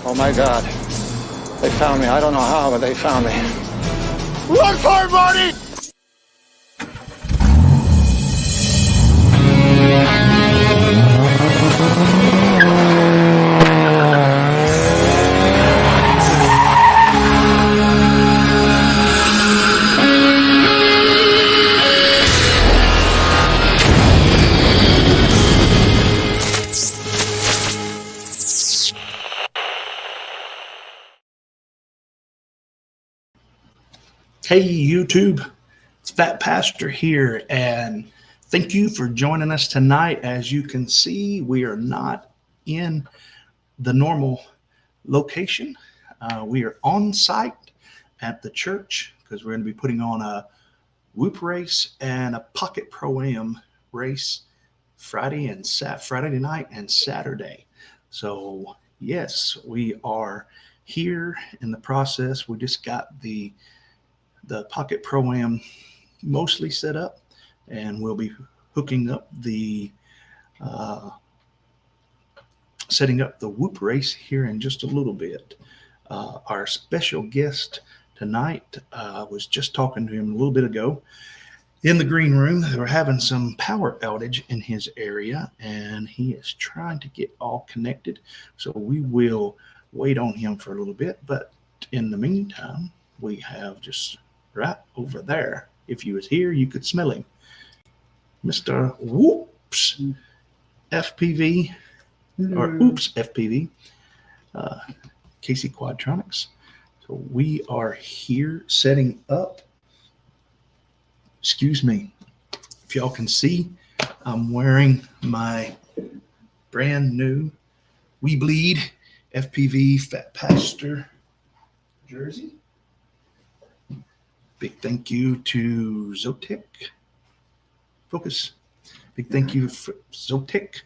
Oh my God. They found me. I don't know how, but they found me. Run for it, Marty! Hey YouTube, it's Fat Pastor here, and thank you for joining us tonight. As you can see, we are not in the normal location. We are on site at the church because we're going to be putting on a whoop race and a pocket pro-am race Friday night and Saturday. So yes, we are here in the process. We just got the pocket pro-am mostly set up, and we'll be hooking up the setting up the whoop race here in just a little bit. Our special guest tonight, was just talking to him a little bit ago in the green room. They were having some power outage in his area, and he is trying to get all connected. So we will wait on him for a little bit, but in the meantime, we have just right over there. If you was here, you could smell him. Mr. Whoops FPV, or Oops FPV, Casey Quadtronics. So we are here setting up. Excuse me. If y'all can see, I'm wearing my brand new We Bleed FPV Fat Pastor jersey. Big thank you to Zotic. Focus. Big thank you for Zotic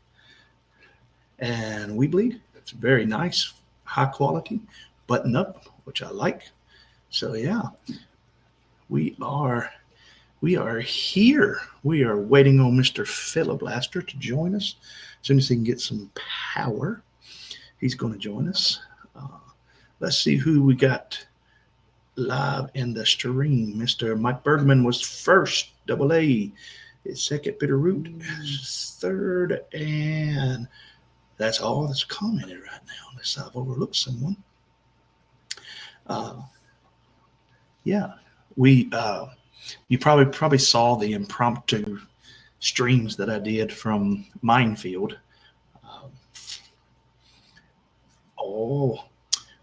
and We Bleed. It's very nice, high quality, button up, which I like. So yeah, we are here. We are waiting on Mr. Philablasta to join us. As soon as he can get some power, he's going to join us. Let's see who we got live in the stream. Mr. Mike Bergman was first, double A. His second, Bitterroot, third, and that's all that's commented right now, unless I've overlooked someone. Yeah, we you probably saw the impromptu streams that I did from Minefield.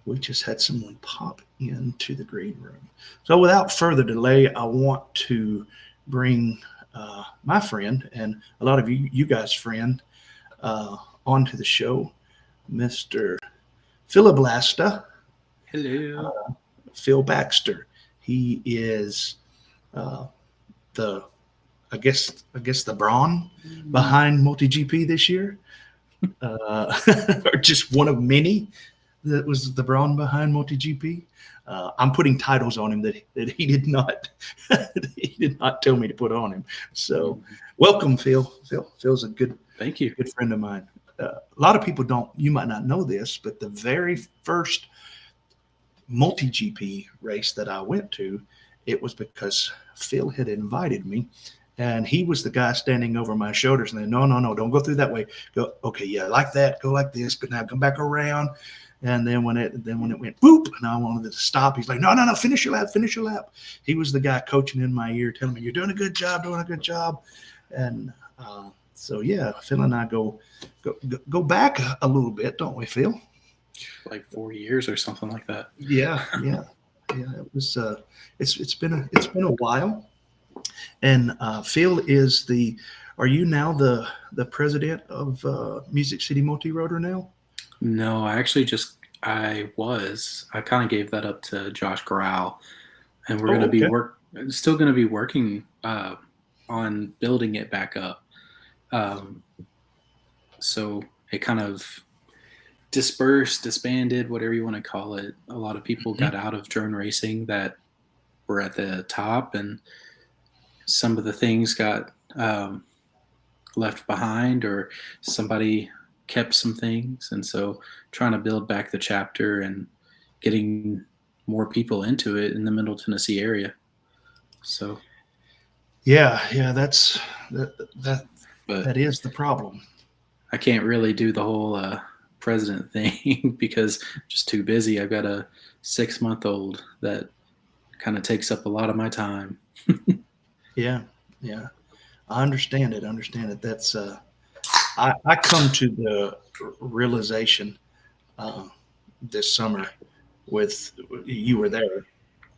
We just had someone pop into the green room. So without further delay, I want to bring my friend, and a lot of you guys' friend, onto the show, Mr. Philablasta. Hello. Phil Baxter. He is I guess the brawn behind MultiGP this year, or just one of many that was the brawn behind MultiGP. I'm putting titles on him that he did not tell me to put on him. So welcome, Phil. Phil's a good friend of mine. A lot of people you might not know this, but the very first MultiGP race that I went to, it was because Phil had invited me, and he was the guy standing over my shoulders and then, no, don't go through that way. Go, okay, yeah, like that, go like this, but now come back around. And then when it went boop, and I wanted to stop, he's like, no, finish your lap. He was the guy coaching in my ear, telling me, you're doing a good job. And so yeah, Phil and I go back a little bit, don't we, Phil? Like 4 years or something like that. Yeah. It was. It's been a while. And Phil is Are you now the president of Music City Multi-Rotor now? No, I actually I kind of gave that up to Josh Grau, and we're going to be still going to be working on building it back up. So it kind of disbanded, whatever you want to call it. A lot of people got out of drone racing that were at the top, and some of the things got left behind, or somebody kept some things, and so trying to build back the chapter and getting more people into it in the Middle Tennessee area. So yeah, that but is the problem. I can't really do the whole president thing because I'm just too busy. I've got a 6-month-old that kind of takes up a lot of my time. Yeah, I understand it. That's I come to the realization this summer with you were there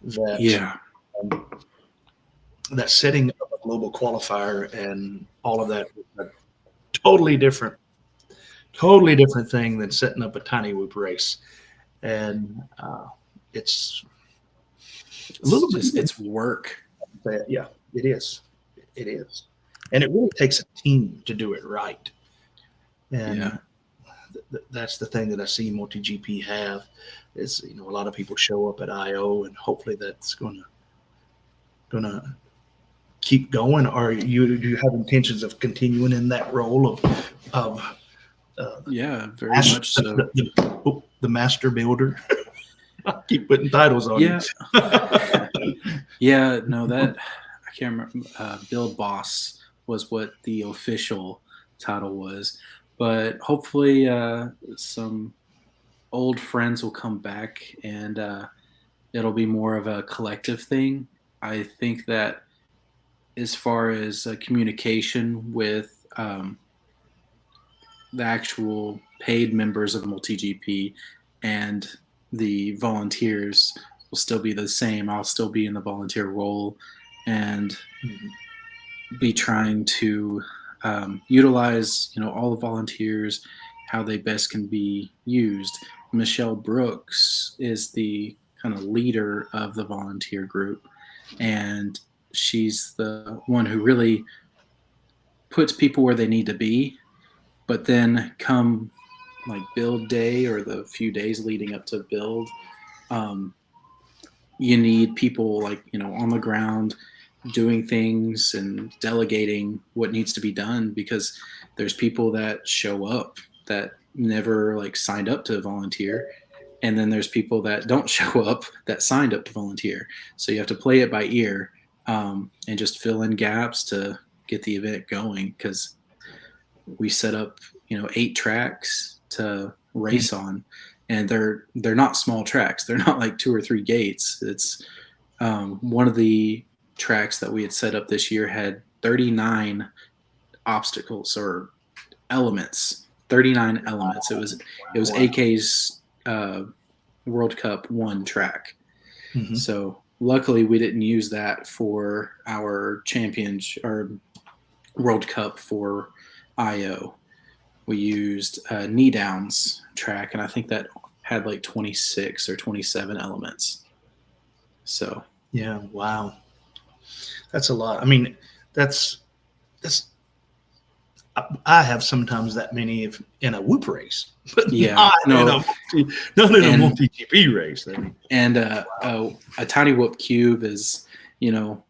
that Yeah. that setting up a global qualifier and all of that is a totally different thing than setting up a TinyWhoop race, and it's a little bit. It's work. Yeah, it is. And it really takes a team to do it right. And that's the thing that I see MultiGP have is, a lot of people show up at IO, and hopefully that's gonna keep going. Or do you have intentions of continuing in that role of very much so. The master builder? I keep putting titles on you. Yeah, no, that I can't remember. Build Boss was what the official title was, but hopefully some old friends will come back and it'll be more of a collective thing. I think that as far as communication with the actual paid members of MultiGP and the volunteers will still be the same. I'll still be in the volunteer role and be trying to utilize, all the volunteers, how they best can be used. Michelle Brooks is the kind of leader of the volunteer group, and she's the one who really puts people where they need to be. But then come like build day or the few days leading up to build, you need people like, on the ground doing things and delegating what needs to be done, because there's people that show up that never like signed up to volunteer. And then there's people that don't show up that signed up to volunteer. So you have to play it by ear and just fill in gaps to get the event going. Because we set up, 8 tracks to race on, and they're not small tracks. They're not like 2 or 3 gates. It's one of the tracks that we had set up this year had 39 obstacles or elements. 39 elements. It was AK's World Cup 1 track. Mm-hmm. So luckily we didn't use that for our or World Cup for IO. We used Knee Downs track, and I think that had like 26 or 27 elements. So yeah, wow, that's a lot. I mean, that's I have sometimes that many in a whoop race, but not in a MultiGP race. I mean, and a TinyWhoop cube is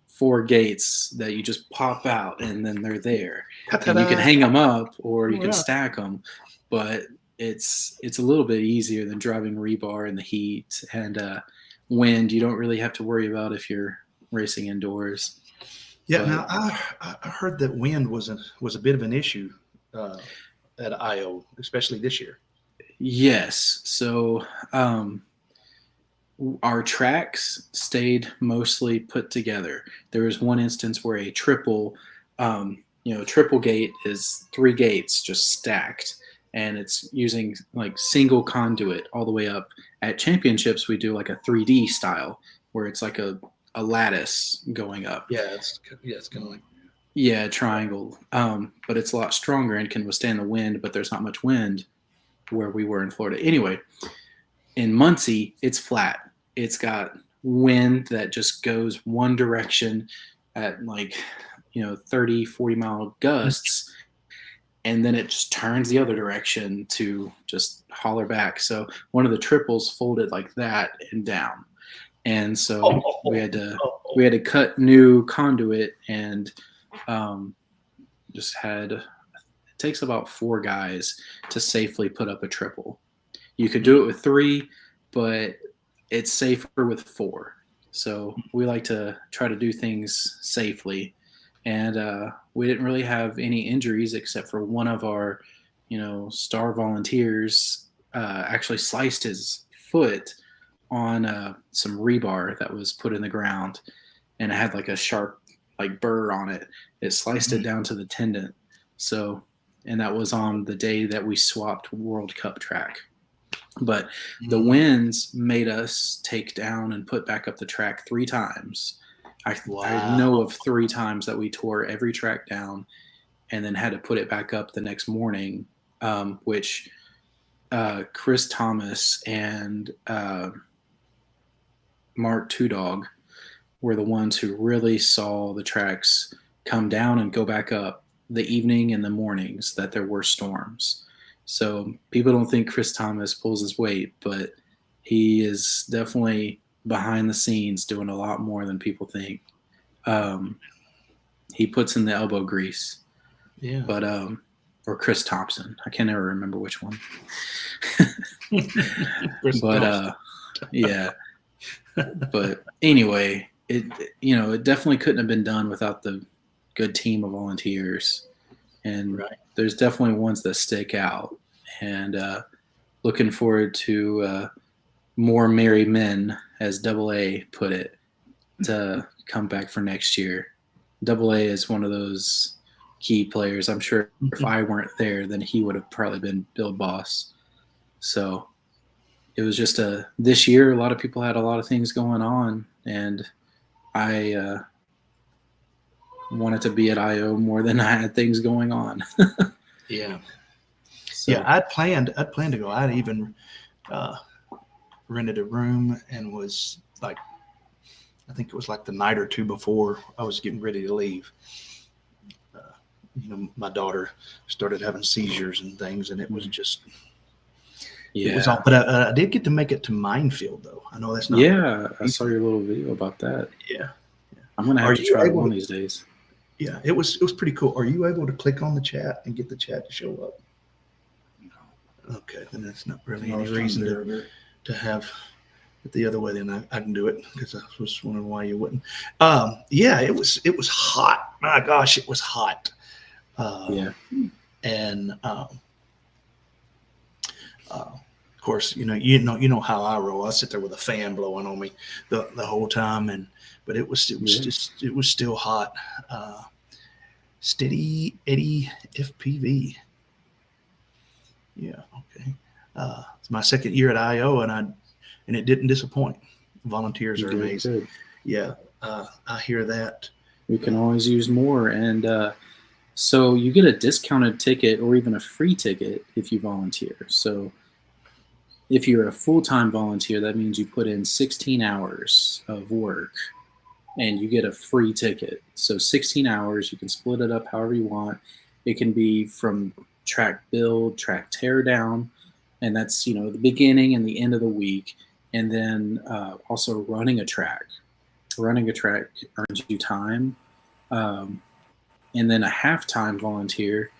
4 gates that you just pop out and then they're there. And you can hang them up or you can stack them, but it's a little bit easier than driving rebar in the heat and wind. You don't really have to worry about if you're racing indoors. Yeah. But, now I heard that wind was a bit of an issue at IO, especially this year. Yes. So our tracks stayed mostly put together. There was one instance where a triple gate is 3 gates just stacked, and it's using like single conduit all the way up. At championships, we do like a 3D style where it's like a lattice going up. Yeah, it's kind of like triangle. But it's a lot stronger and can withstand the wind, but there's not much wind where we were in Florida. Anyway, in Muncie, it's flat. It's got wind that just goes one direction at like 30, 40 mile gusts, and then it just turns the other direction to just holler back. So one of the triples folded like that and down, and so we had to cut new conduit and just had takes about 4 guys to safely put up a triple. You could do it with 3, but it's safer with 4. So we like to try to do things safely. And we didn't really have any injuries except for one of our, star volunteers actually sliced his foot on some rebar that was put in the ground, and it had like a sharp burr on it. It sliced it down to the tendon. So, and that was on the day that we swapped World Cup track. But the winds made us take down and put back up the track 3 times. I know of 3 times that we tore every track down and then had to put it back up the next morning, which Chris Thomas and Mark Two Dog were the ones who really saw the tracks come down and go back up the evening and the mornings that there were storms. So people don't think Chris Thomas pulls his weight, but he is definitely behind the scenes doing a lot more than people think. He puts in the elbow grease. Yeah. But or Chris Thompson. I can never remember which one. But yeah. But anyway, it definitely couldn't have been done without the good team of volunteers. And there's definitely ones that stick out. And looking forward to more merry men, as AA put it, to come back for next year. AA is one of those key players. I'm sure if I weren't there, then he would have probably been Build Boss. So it was just this year, a lot of people had a lot of things going on, and I wanted to be at IO more than I had things going on. Yeah. So, yeah, I'd planned to go. I'd even rented a room and was like, I think it was like the night or two before I was getting ready to leave. My daughter started having seizures and things, and it was just, yeah. It was all, but I did get to make it to Minefield, though. I know that's not. Yeah, I saw your little video about that. Yeah. I'm going to have to try it one of these days. Yeah, it was pretty cool. Are you able to click on the chat and get the chat to show up? No. Okay, then that's not really any reason to have it the other way. Then I can do it, because I was wondering why you wouldn't. Yeah, it was hot. My gosh, it was hot. Yeah. And of course, you know how I roll. I sit there with a fan blowing on me the whole time, but it was still hot. Steady Eddie FPV. Yeah. Okay. It's my second year at IO, and it didn't disappoint. Volunteers are amazing. Good. Yeah. I hear that. We can always use more. And so you get a discounted ticket or even a free ticket if you volunteer. So if you're a full-time volunteer, that means you put in 16 hours of work and you get a free ticket. So 16 hours, you can split it up however you want. It can be from track build, track tear down, and that's, the beginning and the end of the week. And then also running a track. Running a track earns you time. And then a half-time volunteer,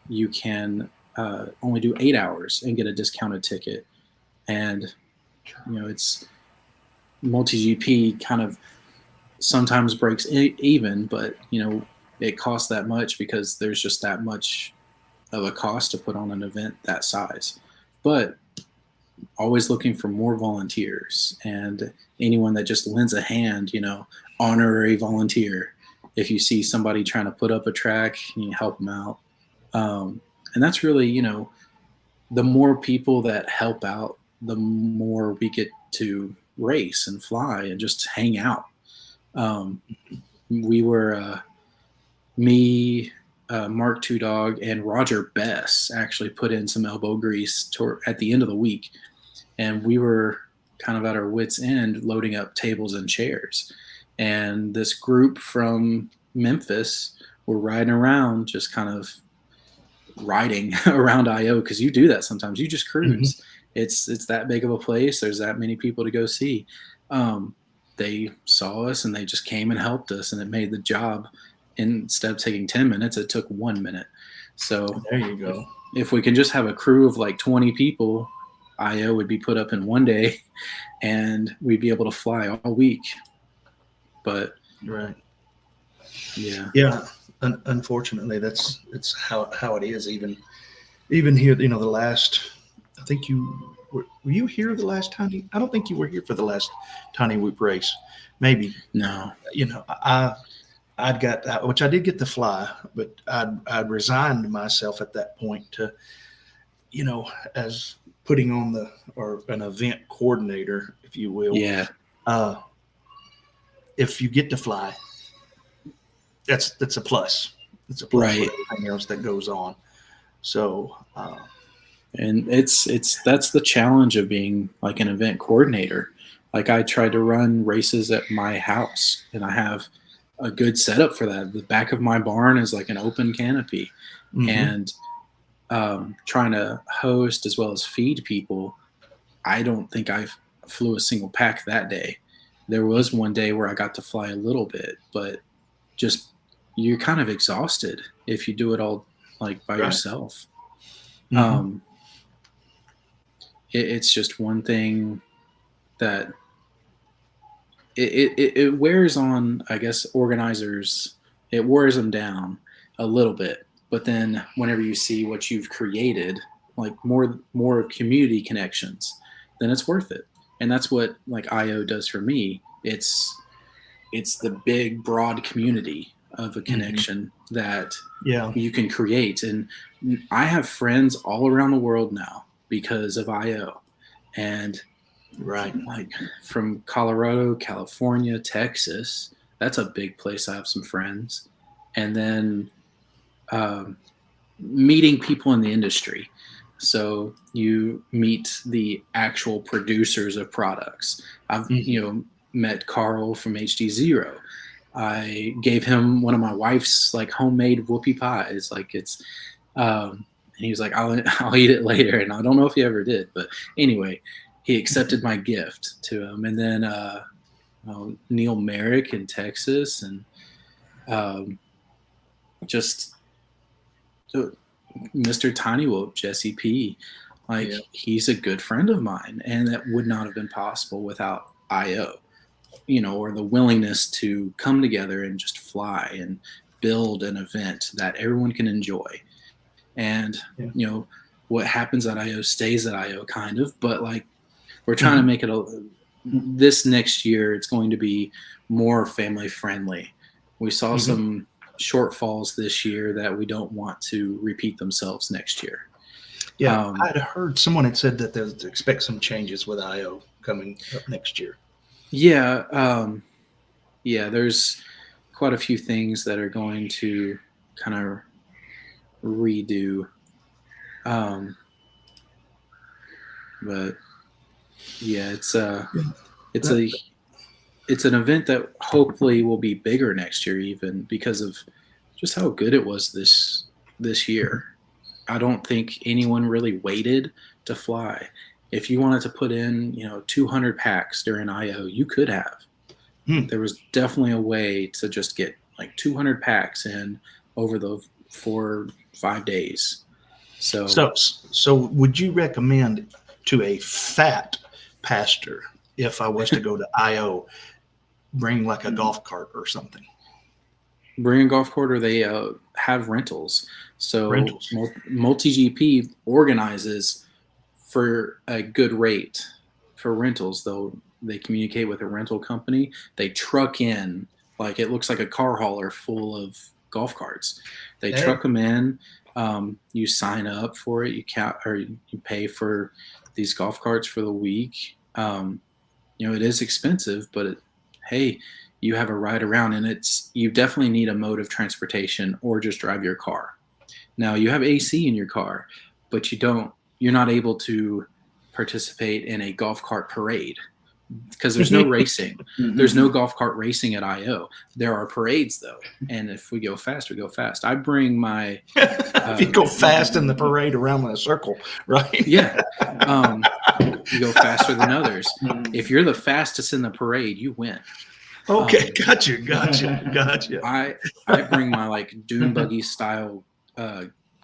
you can only do 8 hours and get a discounted ticket. And, it's MultiGP kind of sometimes breaks even, but, it costs that much because there's just that much of a cost to put on an event that size. But always looking for more volunteers, and anyone that just lends a hand, honorary volunteer. If you see somebody trying to put up a track, you help them out. And that's really, the more people that help out, the more we get to race and fly and just hang out. We were, me, Mark Two Dog, and Roger Bess actually put in some elbow grease at the end of the week. And we were kind of at our wits' end loading up tables and chairs. And this group from Memphis were riding around, just kind of riding around IO, because you do that sometimes. You just cruise. Mm-hmm. It's that big of a place. There's that many people to go see. They saw us and they just came and helped us, and it made the job, instead of taking 10 minutes, it took 1 minute. So There you go. if we can just have a crew of like 20 people, IO would be put up in one day and we'd be able to fly all week. But Right. yeah. Yeah. Unfortunately, it's how it is. Even here, the last. I think you were you here the last time? I don't think you were here for the last TinyWhoop race. Maybe. No. I'd got, which I did get to fly, but I'd resigned myself at that point to, as putting on or an event coordinator, if you will. Yeah. If you get to fly, that's a plus. It's a plus Right. for everything else that goes on. So, and that's the challenge of being like an event coordinator. Like I try to run races at my house, and I have a good setup for that. The back of my barn is like an open canopy, and trying to host as well as feed people. I don't think I flew a single pack that day. There was one day where I got to fly a little bit, but just you're kind of exhausted if you do it all like by yourself. It's just one thing that it wears on, I guess, organizers. It wears them down a little bit. But then whenever you see what you've created, like more community connections, then it's worth it. And that's what like IO does for me. It's the big, broad community of a connection that you can create. And I have friends all around the world now because of IO. And like from Colorado, California, Texas, that's a big place. I have some friends. And then meeting people in the industry. So you meet the actual producers of products. I've met Carl from HD Zero. I gave him one of my wife's like homemade whoopie pies. Like it's, and he was like, I'll eat it later. And I don't know if he ever did, but anyway, he accepted my gift to him. And then Neil Merrick in Texas, and just Mr. TinyWhoop, Jesse P. Like he's a good friend of mine, and that would not have been possible without IO, or the willingness to come together and just fly and build an event that everyone can enjoy. And what happens at IO stays at IO, kind of. But like we're trying to make it this next year, it's going to be more family friendly. We saw some shortfalls this year that we don't want to repeat themselves next year. Yeah, I'd heard someone had said that they expect some changes with IO coming up next year. Yeah, there's quite a few things that are going to kind of redo. But yeah, it's an event that hopefully will be bigger next year, even because of just how good it was this year. I don't think anyone really waited to fly. If you wanted to put in, 200 packs during IO, you could have. There was definitely a way to just get like 200 packs in over the 4-5 days. So would you recommend to a fat pastor, if I was to go to IO, bring like a golf cart or something? Bring a golf cart, or they have rentals. So MultiGP organizes for a good rate for rentals. They communicate with a rental company. They truck in, like it looks like a car hauler full of golf carts. They truck them in. You sign up for it. You pay for these golf carts for the week. It is expensive, but hey, you have a ride around, and you definitely need a mode of transportation or just drive your car. Now you have AC in your car, but you're not able to participate in a golf cart parade because there's no racing. There's no golf cart racing at IO. There are parades though. And if we go fast, we go fast. I bring my, if you go fast in the parade around in a circle, right? Yeah. You go faster than others. If you're the fastest in the parade, you win. Okay. Gotcha. I bring my like dune buggy style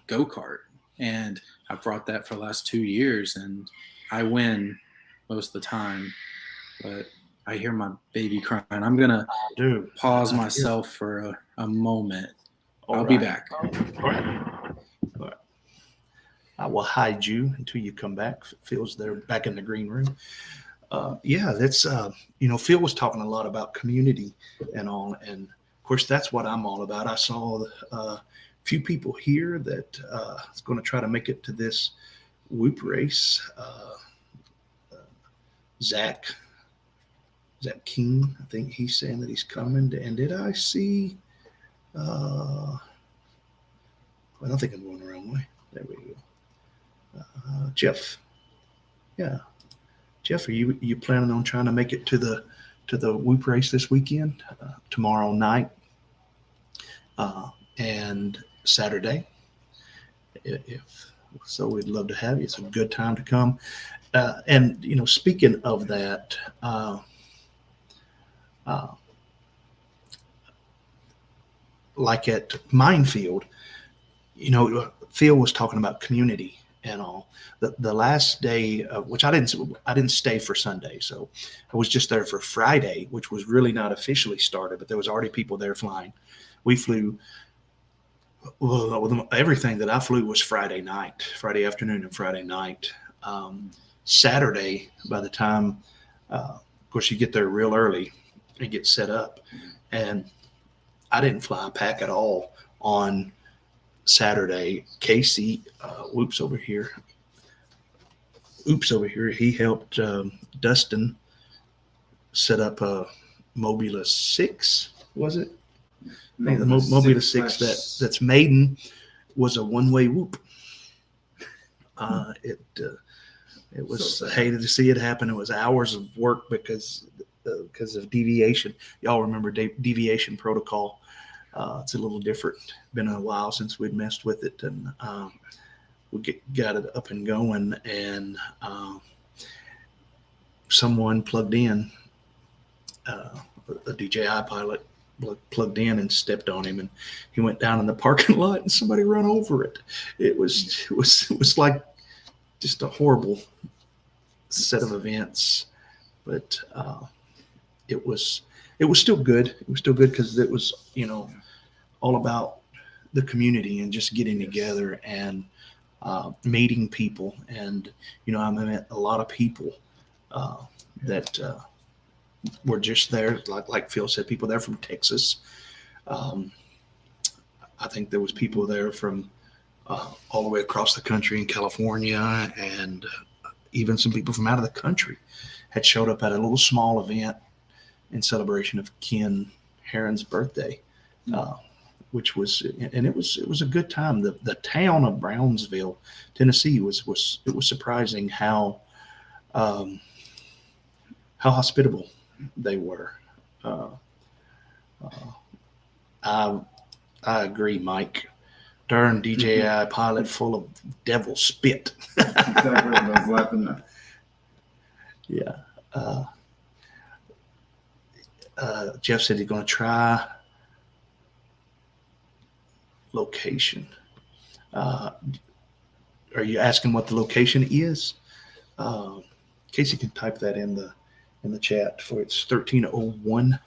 go-kart, and I brought that for the last 2 years, and I win most of the time, but I hear my baby crying. I'm gonna pause myself for a moment. I'll be back. All right. I will hide you until you come back. Phil's there back in the green room. That's Phil was talking a lot about community and all, and of course that's what I'm all about. I saw a few people here that is going to try to make it to this whoop race. Zach King, I think he's saying that he's coming. And did I see? I don't think I'm going the wrong way. There we go. Jeff. Yeah. Jeff, are you planning on trying to make it to the whoop race this weekend, tomorrow night, and Saturday? If so, we'd love to have you. It's a good time to come. And speaking of that, like at Minefield, Phil was talking about community and all. The last day, which I didn't stay for Sunday, so I was just there for Friday, which was really not officially started, but there was already people there flying. We flew. Well, everything that I flew was Friday afternoon and Friday night. Saturday, by the time, of course, you get there real early and get set up, and I didn't fly a pack at all on Saturday. Casey, Oops over here. He helped Dustin set up a Mobula 6, was it? The Mobula 6 that's maiden was a one-way whoop. It was hated to see it happen. It was hours of work because of deviation. Y'all remember deviation protocol? It's a little different. Been a while since we'd messed with it, and we got it up and going, and someone plugged in, a DJI pilot plugged in and stepped on him, and he went down in the parking lot, and somebody ran over it. It was like just a horrible set of events, but it was still good. It was still good because it was all about the community and just getting together and meeting people. And I met a lot of people that were just there, like Phil said, people there from Texas. I think there was people there from all the way across the country in California, and even some people from out of the country had showed up at a little small event in celebration of Ken Heron's birthday, which was, and it was a good time. The town of Brownsville, Tennessee, was surprising how hospitable they were. I agree, Mike. Darn DJI pilot full of devil spit. Exactly what I was laughing at. Yeah. Jeff said he's going to try location. Are you asking what the location is? Casey can type that in the chat for it's 1301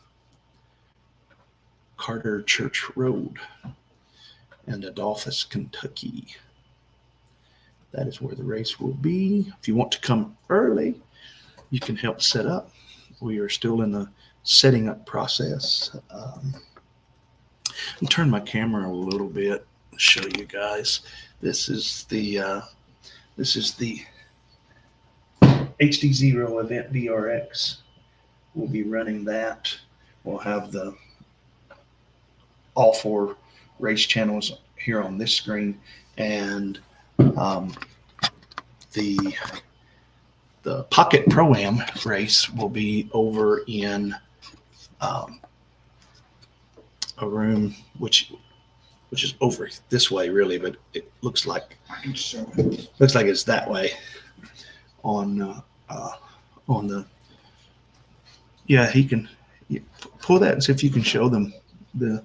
Carter Church Road in Adolphus, Kentucky. That is where the race will be. If you want to come early, you can help set up. We are still in the setting up process. I'll turn my camera a little bit, show you guys. This is the HD0 Event VRX. We'll be running that. We'll have all 4 race channels here on this screen, and the Pocket Pro-Am race will be over in a room which is over this way, really, but it looks like it's that way on the. Yeah, he can pull that and see if you can show them the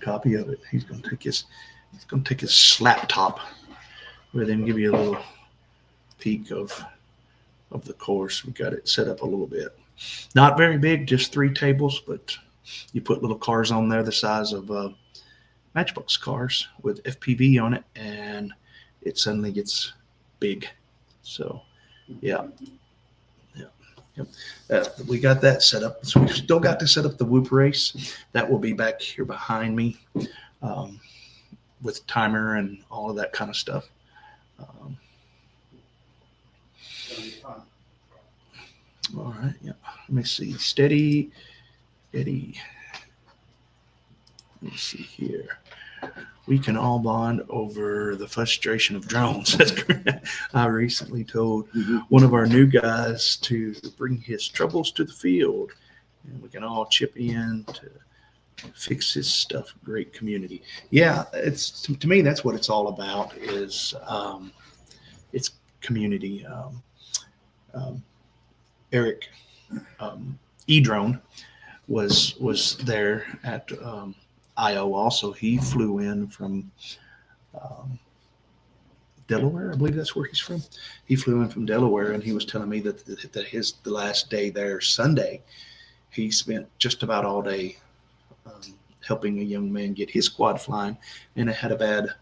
copy of it. He's going to take his It's going to take his slap top with him, give you a little peek of the course. We got it set up a little bit. Not very big, just 3 tables, but you put little cars on there the size of Matchbox cars with FPV on it, and it suddenly gets big. So, yeah. We got that set up. So we've still got to set up the Whoop race. That will be back here behind me with timer and all of that kind of stuff. All right. Yeah. Let me see. Steady. Let me see here. We can all bond over the frustration of drones. That's correct. I recently told one of our new guys to bring his troubles to the field, and we can all chip in to fix his stuff. Great community. Yeah, it's to me that's what it's all about. Is it's community. Eric E-Drone was there at IO also. He flew in from Delaware. I believe that's where he's from. He flew in from Delaware, and he was telling me that the last day there, Sunday, he spent just about all day helping a young man get his quad flying, and it had a bad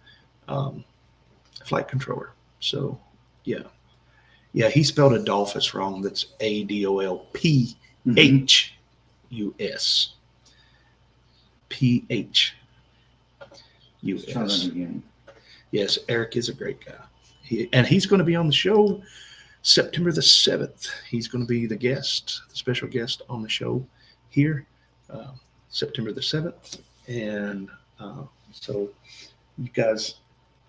flight controller. So, yeah, he spelled Adolphus wrong. That's ADOLPHUS. PHUS. Try that again. Yes, Eric is a great guy. He's going to be on the show September the 7th. He's going to be the special guest on the show here September the 7th. And so you guys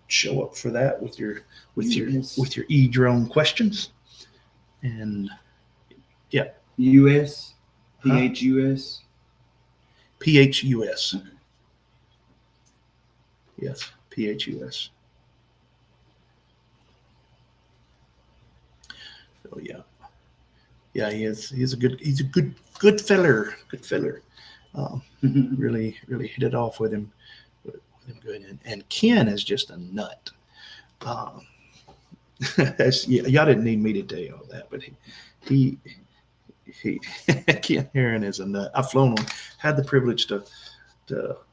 show up for that with your E-Drone questions. And yeah. US? PHUS? PHUS. Okay. Yes, PHUS. So yeah, he's a good feller. Good feller. Really hit it off with him good. And Ken is just a nut. Y'all didn't need me to tell you all that, but he Ken Heron is a nut. I've flown one, had the privilege to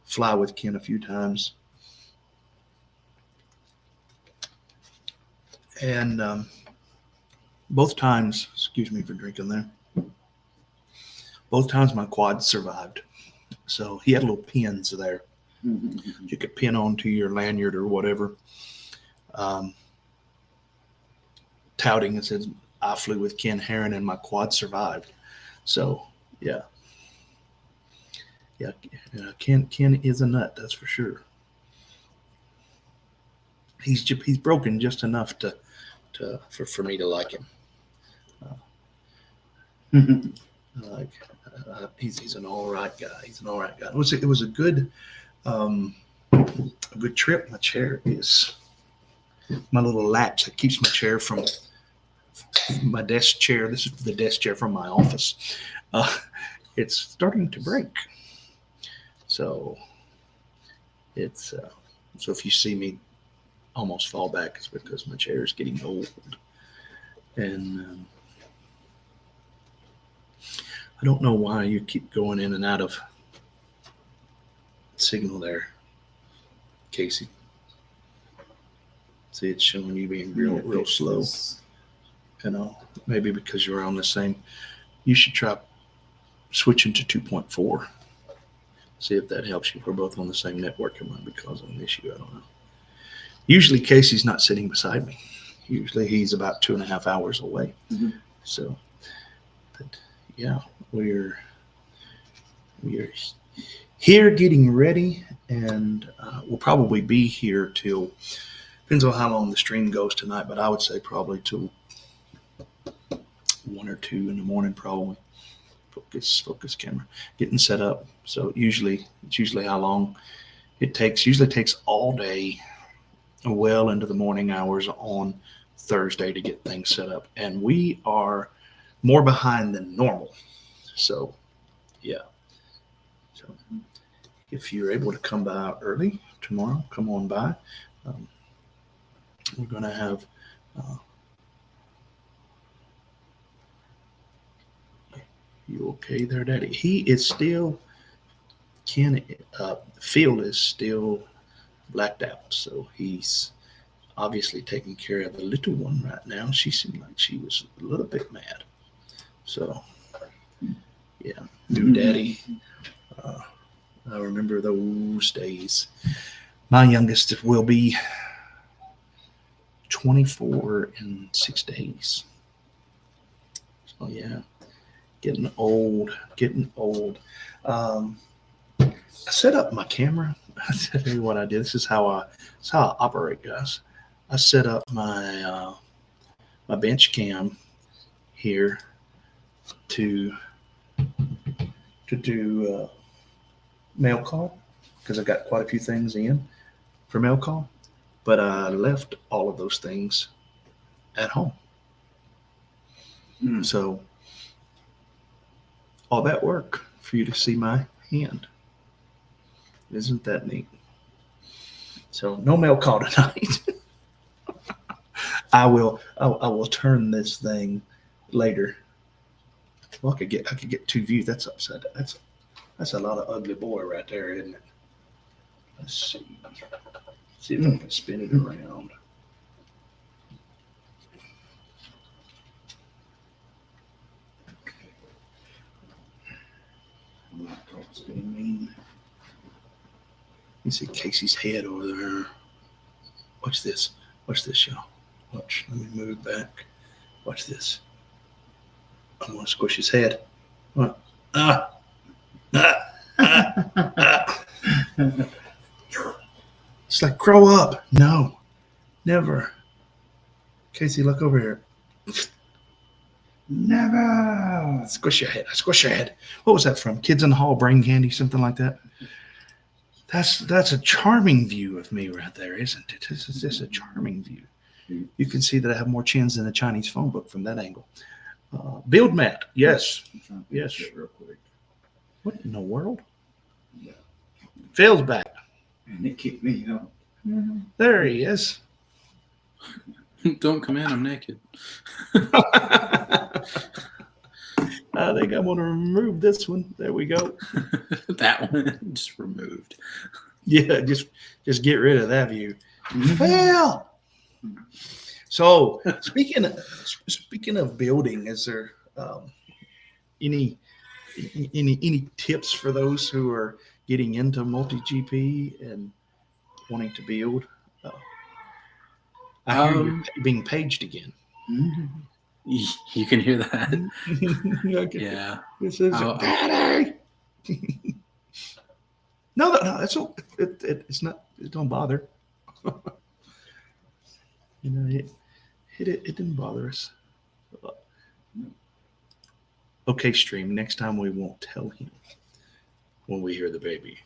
fly with Ken a few times. And both times, excuse me for drinking there, both times my quad survived. So he had little pins there. You could pin onto your lanyard or whatever. Touting, it says, I flew with Ken Heron and my quad survived. So, yeah. Ken is a nut, that's for sure. He's broken just enough for me to like him. He's an all right guy. He's an all right guy. It was a good trip. My chair is my little latch that keeps my chair from my desk chair. This is the desk chair from my office. It's starting to break. So it's so if you see me almost fall back, it's because my chair is getting old. And I don't know why you keep going in and out of signal there, Casey. See, it's showing you being real slow. You know, maybe because you're on the same. You should try switching to 2.4. See if that helps you. We're both on the same network. It might be causing an issue. I don't know. Usually Casey's not sitting beside me. Usually he's about 2.5 hours away. So, but yeah, we're here getting ready, and we'll probably be here till, depends on how long the stream goes tonight, but I would say probably till 1 or 2 in the morning, probably. Focus camera getting set up. So it's usually how long it takes. Usually takes all day, well into the morning hours on Thursday to get things set up, and we are more behind than normal. So yeah, so if you're able to come by early, tomorrow, come on by. We're going to have you okay there, Daddy? He is still Phil is still blacked out, so he's obviously taking care of the little one right now. She seemed like she was a little bit mad. So, yeah, new daddy. I remember those days. My youngest will be 24 in 6 days. So, yeah, getting old. I set up my camera. I'll tell you what I did. This is how I operate, guys. I set up my my bench cam here to do mail call, because I got quite a few things in for mail call, but I left all of those things at home. So all that work for you to see my hand. Isn't that neat? So no mail call tonight. I will turn this thing later. Well, I could get 2 views. That's upside down. That's a lot of ugly boy right there, isn't it? Let's see. See if I can spin it around. Laptop's being mean. You see Casey's head over there. Watch this. Watch this, y'all. Watch. Let me move back. Watch this. I'm gonna squish his head. What? It's like, grow up. No, never. Casey, look over here. Never. Squish your head. Squish your head. What was that from? Kids in the Hall, brain candy, something like that. That's a charming view of me right there, isn't it? This is just a charming view. You can see that I have more chins than a Chinese phone book from that angle. Build mat, yes. Yes. Real quick. What in the world? Yeah. Phil's back. And it kicked me out. There he is. Don't come in, I'm naked. I think I'm going to remove this one. There we go. That one just removed. Yeah, just get rid of that view. Phil! So speaking of building, is there any tips for those who are getting into MultiGP and wanting to build? I hear you're being paged again. You can hear that. Okay. Yeah. This is Daddy. No, it's not. It don't bother. You know, it didn't bother us. Okay, stream. Next time we won't tell him when we hear the baby.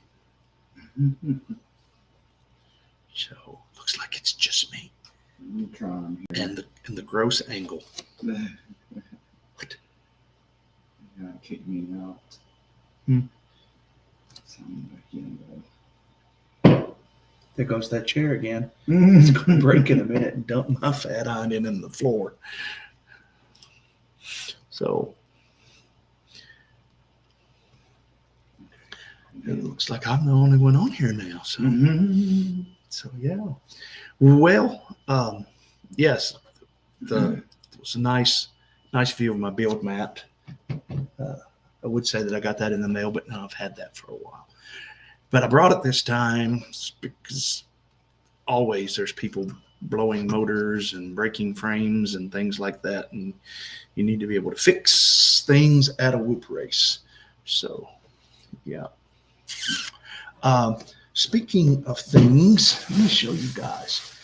So looks like it's just me. I'm trying. And the gross angle. What? Yeah, it kicked me out. Sound back in, There goes that chair again. It's going to break in a minute and dump my fat iron in the floor. So it looks like I'm the only one on here now. So, so yeah. Well, yes, it was a nice view of my build mat. I would say that I got that in the mail, but no, I've had that for a while. But I brought it this time because always there's people blowing motors and breaking frames and things like that, and you need to be able to fix things at a whoop race. So, yeah. Speaking of things, let me show you guys.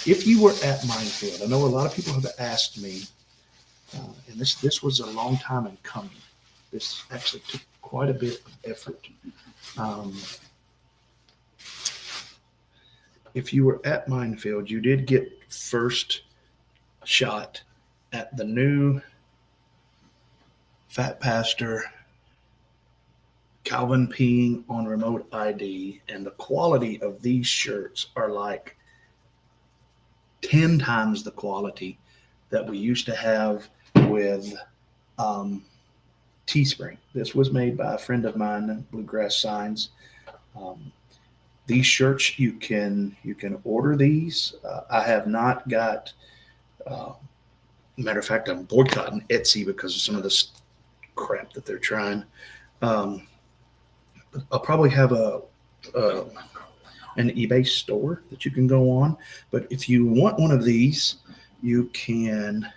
If you were at Minefield, I know a lot of people have asked me, and this was a long time in coming. This actually took quite a bit of effort. If you were at Minefield, you did get first shot at the new PhatPastor Calvin peeing on remote ID, and the quality of these shirts are like 10 times the quality that we used to have with Teespring. This was made by a friend of mine, Bluegrass Signs. These shirts, you can order these. I have not got. Matter of fact, I'm boycotting Etsy because of some of this crap that they're trying. I'll probably have an eBay store that you can go on. But if you want one of these, you can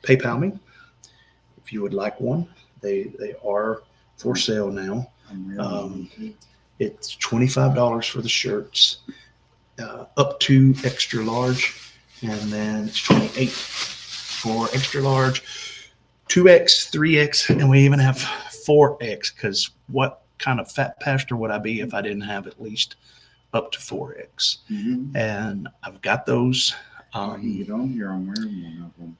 PayPal me if you would like one. They are for sale now. It's $25 for the shirts, up to extra large, and then it's $28 for extra large, 2X, 3X, and we even have 4X, because what kind of fat pastor would I be if I didn't have at least up to 4X? And I've got those. Get on here. I'm wearing one of them.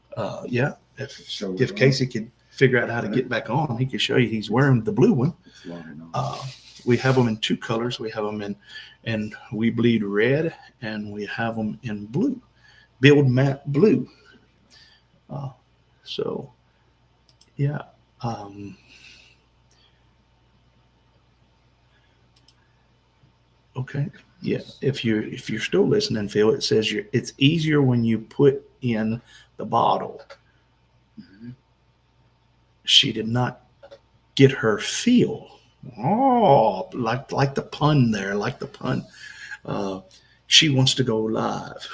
Yeah, if Casey could figure out how to get back on, he could show you. He's wearing the blue one. We have them in 2 colors. We have them in We Bleed red, and we have them in blue, Build Matte blue. So yeah. Okay. Yeah. If you're still listening, Phil, it says it's easier when you put in the bottle. She did not get her feel. Oh, like the pun there, like the pun. She wants to go live.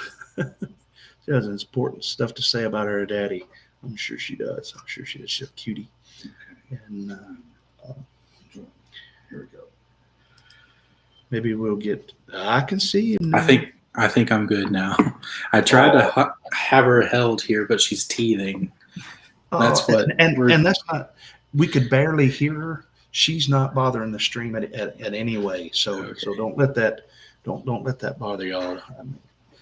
She has important stuff to say about her daddy. I'm sure she does. She's a cutie. And here we go. Maybe we'll get. I can see him now. I think I'm good now. I tried to have her held here, but she's teething. That's what. And that's not. We could barely hear her. She's not bothering the stream at any way. So don't let that bother y'all.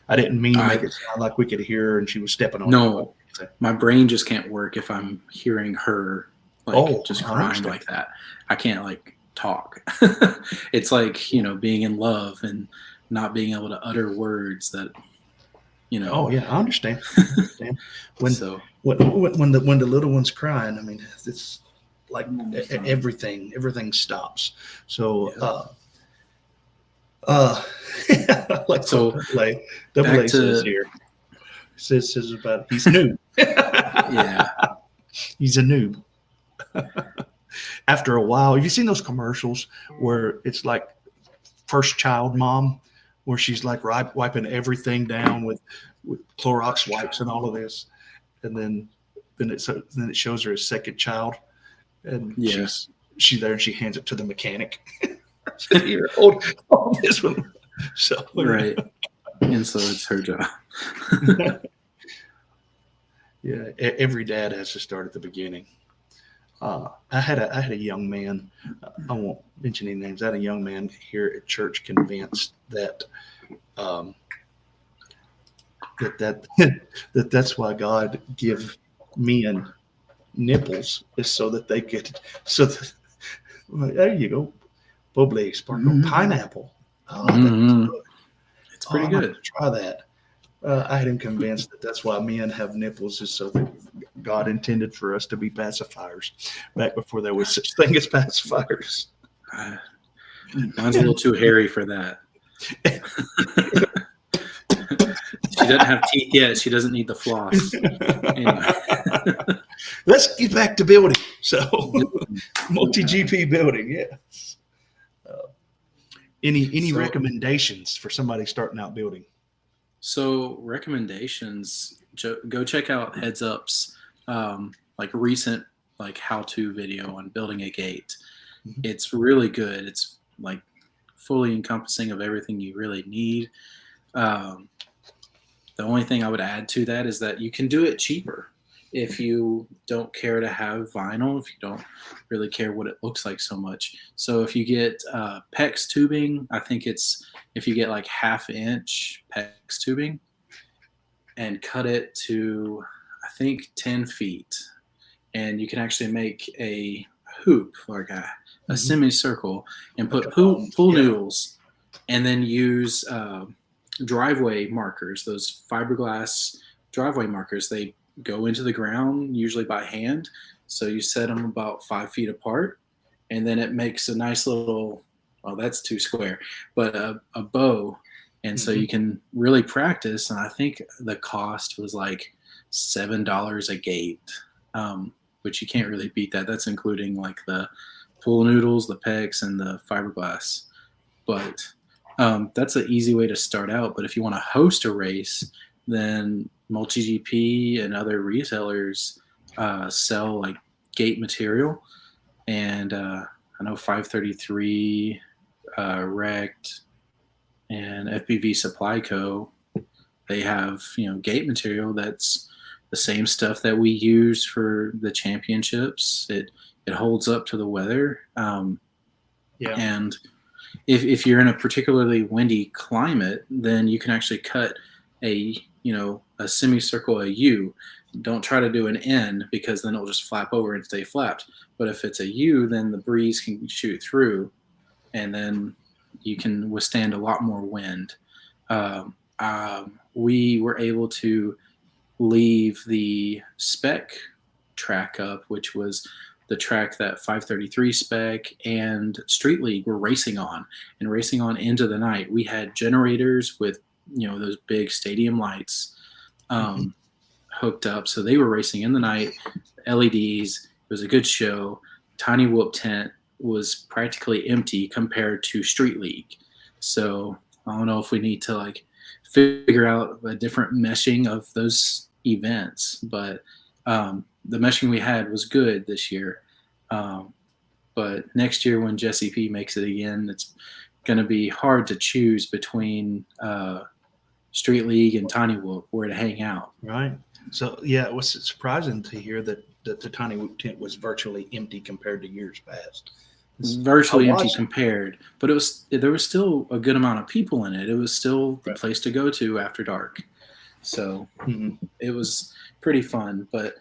I didn't mean to make it sound like we could hear her and she was stepping on. No, my brain just can't work if I'm hearing her just crying like that. I can't talk. It's like, being in love and not being able to utter words that, Oh yeah, I understand. When the little one's crying, I mean, it's like everything stops. So double A says here. Says about he's new. Yeah, he's a noob. After a while, have you seen those commercials where it's like first child mom, where she's like wiping everything down with Clorox wipes and all of this, and then it shows her as second child, and she's there and she hands it to the mechanic. Here, hold this one. So right, and so it's her job. Yeah, every dad has to start at the beginning. I had a young man. I won't mention any names. I had a young man here at church convinced that that's why God give men nipples, is so that they could. There you go, bubbly sparkle pineapple. Oh, that's good. It's pretty good. Try that. I had him convinced that's why men have nipples, is so that God intended for us to be pacifiers back before there was such thing as pacifiers. Mine's a little too hairy for that. She doesn't have teeth yet. She doesn't need the floss. Anyway. Let's get back to building. So, MultiGP building, yes. Any recommendations for somebody starting out building? So recommendations, go check out Heads Up's recent how-to video on building a gate. Mm-hmm. It's really good. It's fully encompassing of everything you really need. The only thing I would add to that is that you can do it cheaper if you don't care to have vinyl, if you don't really care what it looks like so much. So if you get PEX tubing, I think it's if you get 1/2-inch PEX tubing and cut it to, I think, 10 feet, and you can actually make a hoop, like a semicircle, and put pool noodles, and then use driveway markers, those fiberglass driveway markers. They go into the ground usually by hand. So you set them about 5 feet apart, and then it makes a nice little, well, that's too square, but a bow. And so you can really practice. And I think the cost was like $7 a gate, which you can't really beat that. That's including like the pool noodles, the pegs, and the fiberglass. But that's an easy way to start out. But if you want to host a race, then MultiGP and other retailers sell like gate material. And I know 533, Rect, and FPV Supply Co. They have, gate material that's the same stuff that we use for the championships. It holds up to the weather. And if you're in a particularly windy climate, then you can actually cut a semicircle, a U. Don't try to do an N, because then it'll just flap over and stay flapped. But if it's a U, then the breeze can shoot through, and then you can withstand a lot more wind. We were able to leave the spec track up, which was the track that 533 spec and Street League were racing on into the night. We had generators with, those big stadium lights hooked up. So they were racing in the night, LEDs. It was a good show. TinyWhoop tent was practically empty compared to Street League. So I don't know if we need to like figure out a different meshing of those events, but the meshing we had was good this year. But next year when Jesse P makes it again, it's going to be hard to choose between Street League and TinyWhoop where to hang out. Right. So yeah, it was surprising to hear that the TinyWhoop tent was virtually empty compared to years past. Virtually empty compared, but there was still a good amount of people in it. It was still the place to go to after dark. So it was pretty fun, but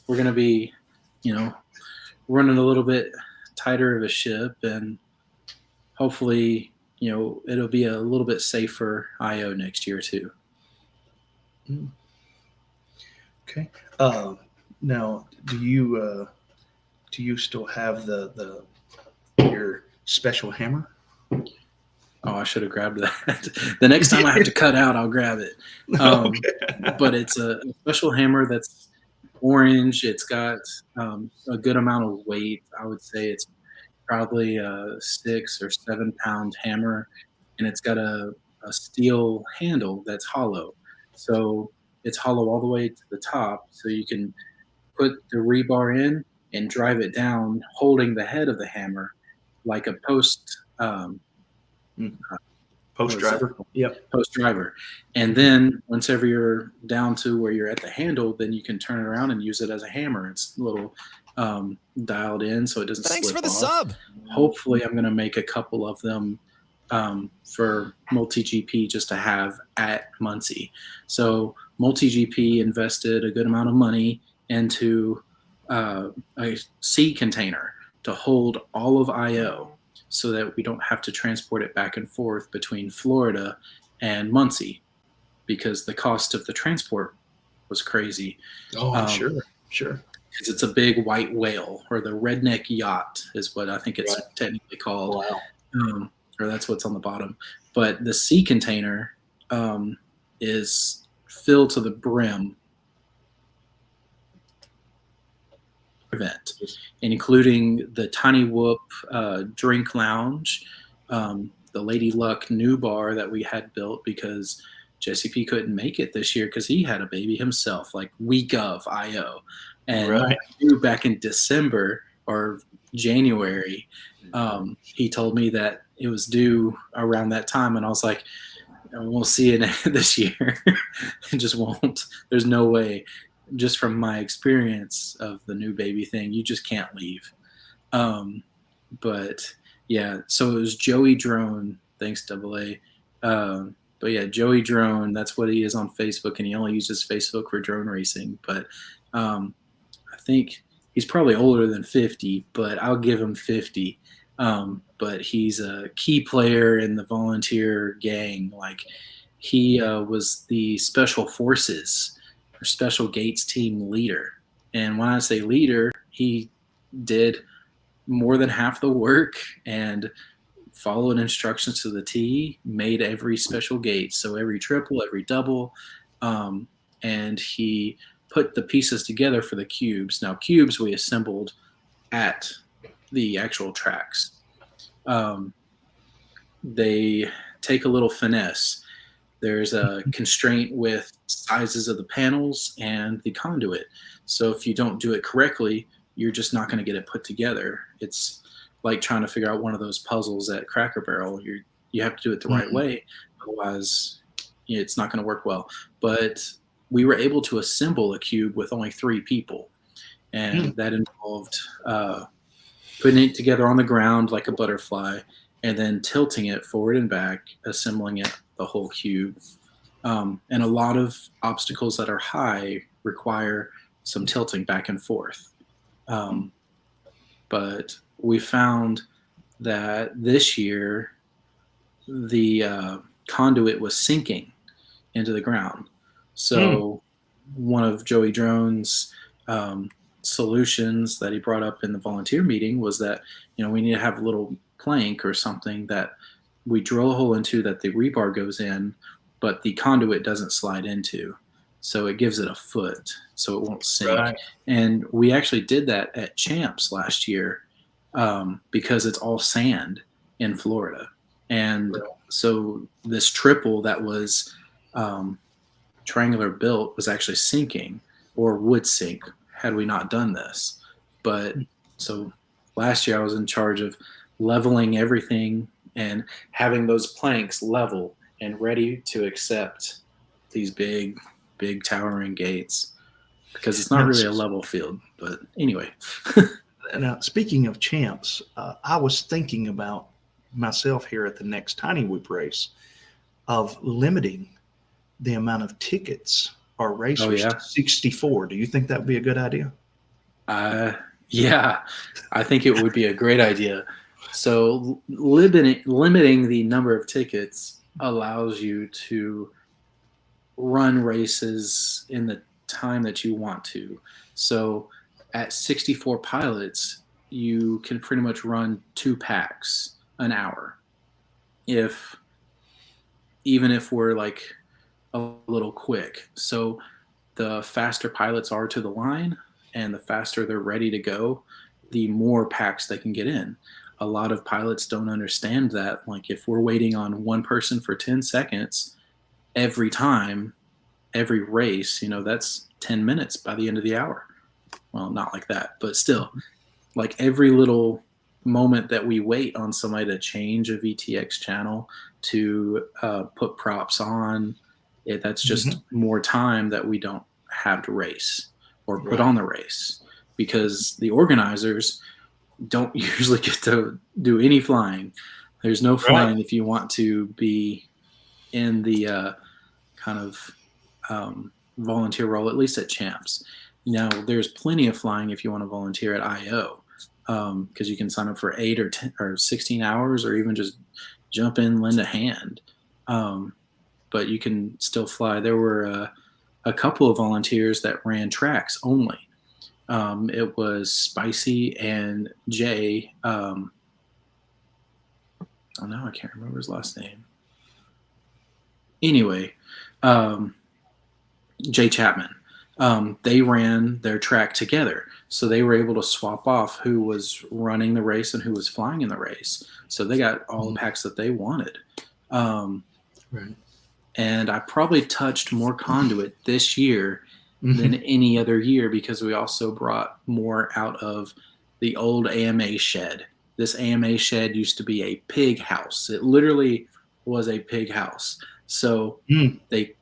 we're going to be, running a little bit tighter of a ship, and hopefully, it'll be a little bit safer IO next year too. Okay. Now, do you still have your special hammer? Oh, I should have grabbed that. The next time I have to cut out, I'll grab it. But it's a special hammer that's orange. It's got a good amount of weight. I would say it's probably a 6 or 7 pound hammer, and it's got a steel handle that's hollow. So it's hollow all the way to the top, so you can put the rebar in and drive it down, holding the head of the hammer like a post driver. Yep. Post driver. And then once ever you're down to where you're at the handle, then you can turn it around and use it as a hammer. It's a little dialed in so it doesn't Thanks slip for the off. sub. Hopefully I'm going to make a couple of them for MultiGP just to have at Muncie. So MultiGP invested a good amount of money into a sea container to hold all of IO so that we don't have to transport it back and forth between Florida and Muncie, because the cost of the transport was crazy. Oh, sure. Because it's a big white whale, or the redneck yacht is what I think it's technically called. Wow. Or that's what's on the bottom. But the sea container is filled to the brim event, including the TinyWhoop drink lounge, the Lady Luck new bar that we had built because Jesse P couldn't make it this year because he had a baby himself, like week of IO. And back in December or January, he told me that it was due around that time, and I was like, we'll see it this year. It just won't. There's no way. Just from my experience of the new baby thing, you just can't leave. But yeah, so it was Joey Drone. Thanks, AA. But yeah, Joey Drone, that's what he is on Facebook, and he only uses Facebook for drone racing. But I think he's probably older than 50, but I'll give him 50. But he's a key player in the volunteer gang. Like he was the special forces or special gates team leader. And when I say leader, he did more than half the work and followed instructions to the T, made every special gate. So every triple, every double. And he put the pieces together for the cubes. Now, cubes we assembled at the actual tracks. They take a little finesse. There's a constraint with sizes of the panels and the conduit. So if you don't do it correctly, you're just not going to get it put together. It's like trying to figure out one of those puzzles at Cracker Barrel. You have to do it the right way, otherwise it's not going to work well. But we were able to assemble a cube with only 3 people, and that involved putting it together on the ground like a butterfly, and then tilting it forward and back, assembling it the whole cube. And a lot of obstacles that are high require some tilting back and forth. But we found that this year the conduit was sinking into the ground. So one of Joey Drone's solutions that he brought up in the volunteer meeting was that, we need to have a little plank or something that we drill a hole into that the rebar goes in, but the conduit doesn't slide into. So it gives it a foot so it won't sink. Right. And we actually did that at Champs last year because it's all sand in Florida. And so this triple that was triangular built was actually sinking, or would sink had we not done this. But so last year I was in charge of leveling everything and having those planks level and ready to accept these big towering gates, because it's not really a level field. But anyway. Now, speaking of Champs, I was thinking about myself here at the next TinyWhoop race of limiting the amount of tickets our racers to 64. Do you think that would be a good idea? Yeah, I think it would be a great idea. So limiting the number of tickets allows you to run races in the time that you want to. So at 64 pilots, you can pretty much run 2 packs an hour. Even if we're like a little quick. So the faster pilots are to the line and the faster they're ready to go, the more packs they can get in. A lot of pilots don't understand that. Like if we're waiting on one person for 10 seconds every time, every race, that's 10 minutes by the end of the hour. Well, not like that, but still, like every little moment that we wait on somebody to change a VTX channel, to put props on, that's just more time that we don't have to race or put on the race, because the organizers don't usually get to do any flying. There's no flying if you want to be in the kind of volunteer role, at least at Champs. Now, there's plenty of flying if you want to volunteer at I.O., because you can sign up for 8 or 10 or 16 hours, or even just jump in, lend a hand. But you can still fly. There were a couple of volunteers that ran tracks only. It was Spicy and Jay. Now I can't remember his last name. Anyway, Jay Chapman. They ran their track together. So they were able to swap off who was running the race and who was flying in the race. So they got all the packs that they wanted. And I probably touched more conduit this year than any other year, because we also brought more out of the old AMA shed. This AMA shed used to be a pig house. It literally was a pig house. So they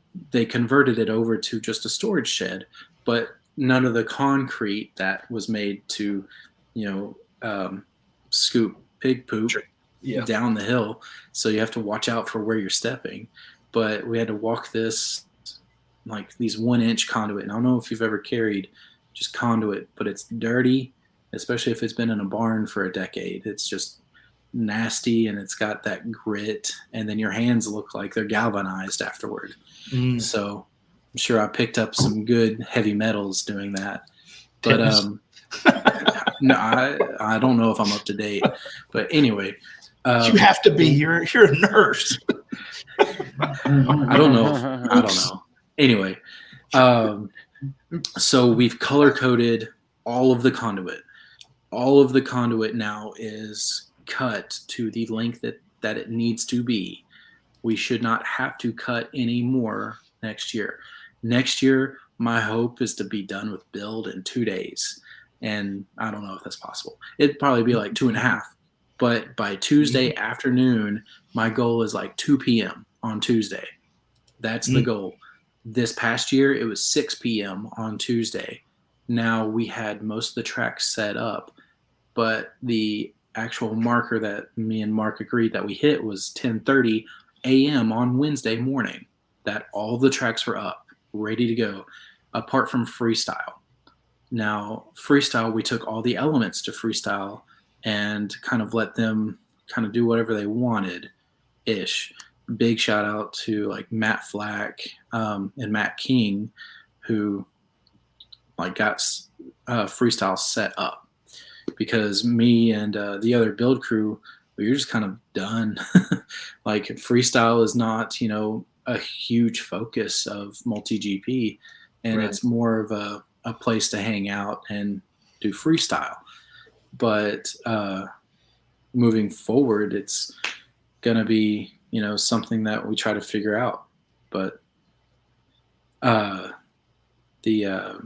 converted it over to just a storage shed, but none of the concrete that was made to, scoop pig poop down the hill. So you have to watch out for where you're stepping. But we had to walk this, like these 1-inch conduit. And I don't know if you've ever carried just conduit, but it's dirty, especially if it's been in a barn for a decade. It's just nasty, and it's got that grit, and then your hands look like they're galvanized afterward. So I'm sure I picked up some good heavy metals doing that. But no, I don't know if I'm up to date. But anyway, you have to be. You're a nurse. I don't know. Anyway, so we've color coded all of the conduit. All of the conduit now is cut to the length that it needs to be. We should not have to cut any more next year. Next year, my hope is to be done with build in 2 days. And I don't know if that's possible. It'd probably be like 2.5. But by Tuesday afternoon, my goal is like 2 p.m. on Tuesday. That's the goal. This past year, it was 6 p.m. on Tuesday. Now we had most of the tracks set up, but the actual marker that me and Mark agreed that we hit was 10:30 a.m. on Wednesday morning, that all the tracks were up, ready to go, apart from freestyle. Now, freestyle, we took all the elements to freestyle and kind of let them kind of do whatever they wanted-ish. Big shout out to like Matt Flack and Matt King, who like got freestyle set up, because me and the other build crew, we were just kind of done. Like freestyle is not, a huge focus of MultiGP, and it's more of a place to hang out and do freestyle. But moving forward, it's gonna be, something that we try to figure out. But the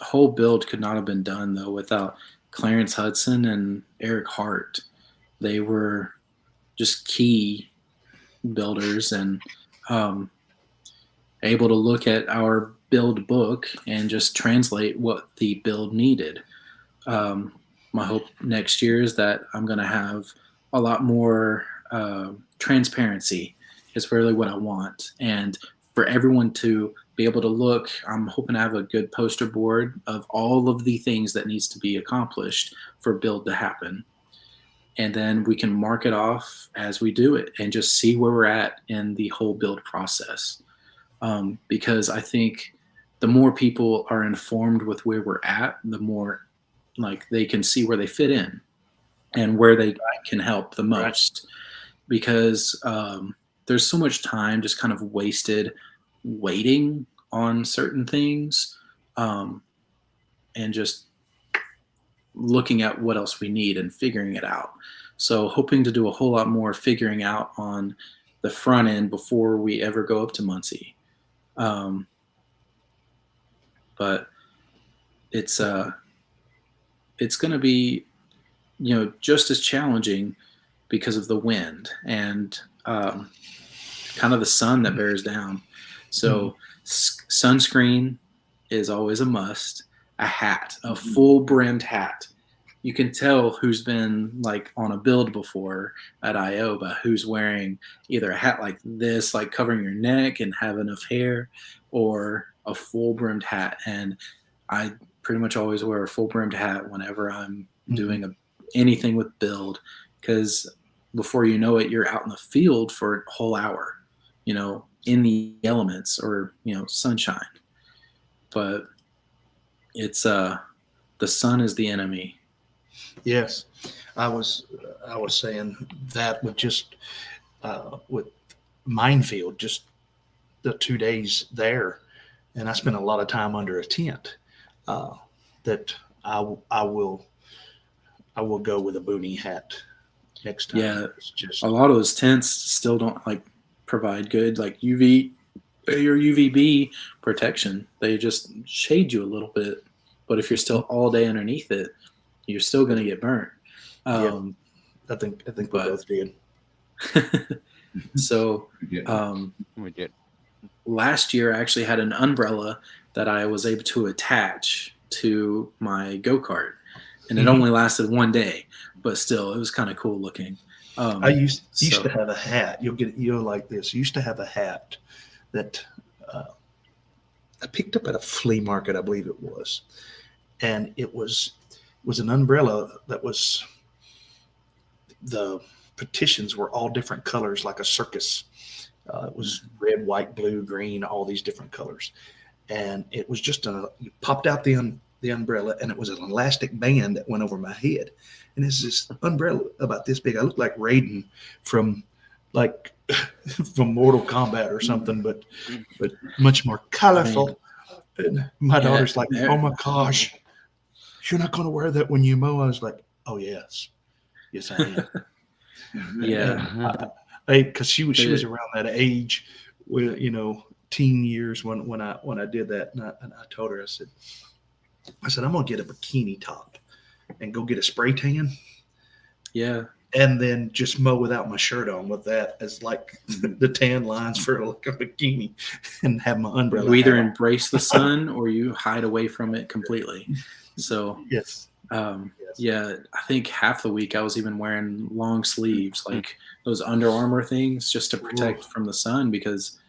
whole build could not have been done though without Clarence Hudson and Eric Hart. They were just key builders and able to look at our build book and just translate what the build needed. My hope next year is that I'm going to have a lot more transparency is really what I want. And for everyone to be able to look, I'm hoping to have a good poster board of all of the things that needs to be accomplished for build to happen. And then we can mark it off as we do it and just see where we're at in the whole build process. Because I think the more people are informed with where we're at, the more like they can see where they fit in and where they can help the most. Because there's so much time just kind of wasted waiting on certain things and just looking at what else we need and figuring it out. So hoping to do a whole lot more figuring out on the front end before we ever go up to Muncie. But it's going to be, just as challenging because of the wind and kind of the sun that bears down. So sunscreen is always a must. A hat, a full brimmed hat. You can tell who's been like on a build before at IO by who's wearing either a hat like this, like covering your neck and have enough hair, or a full brimmed hat. And I pretty much always wear a full brimmed hat whenever I'm doing anything with build, because before you know it, you're out in the field for a whole hour, in the elements or, sunshine. But it's the sun is the enemy. Yes, I was saying that with just with Minefield, just the 2 days there, and I spent a lot of time under a tent. That I will go with a boonie hat next time. Yeah, it's just a lot of those tents still don't provide good UV or UVB protection. They just shade you a little bit, but if you're still all day underneath it, you're still going to get burnt. I think we both did. So we did. Last year I actually had an umbrella that I was able to attach to my go-kart, and it only lasted 1 day, but still it was kind of cool looking. I used to have a hat. You'll like this. Used to have a hat that picked up at a flea market, I believe it was, and it was an umbrella that was, the petitions were all different colors, like a circus. It was red, white, blue, green, all these different colors, and it was just you popped out the umbrella, and it was an elastic band that went over my head, and it's this umbrella about this big. I looked like Raiden from from Mortal Kombat or something, but much more colorful. And my daughter's like, "Oh my gosh, you're not going to wear that when you mow?" I was like, "Oh yes, I am." Yeah, because she was around that age, when teen years when I did that, and I told her, I said, I'm gonna get a bikini top and go get a spray tan. Yeah. And then just mow without my shirt on, with that as like the tan lines for like a bikini, and have my umbrella. You either embrace the sun or you hide away from it completely. So yes. Yeah, I think half the week I was even wearing long sleeves, like those Under Armour things, just to protect from the sun, because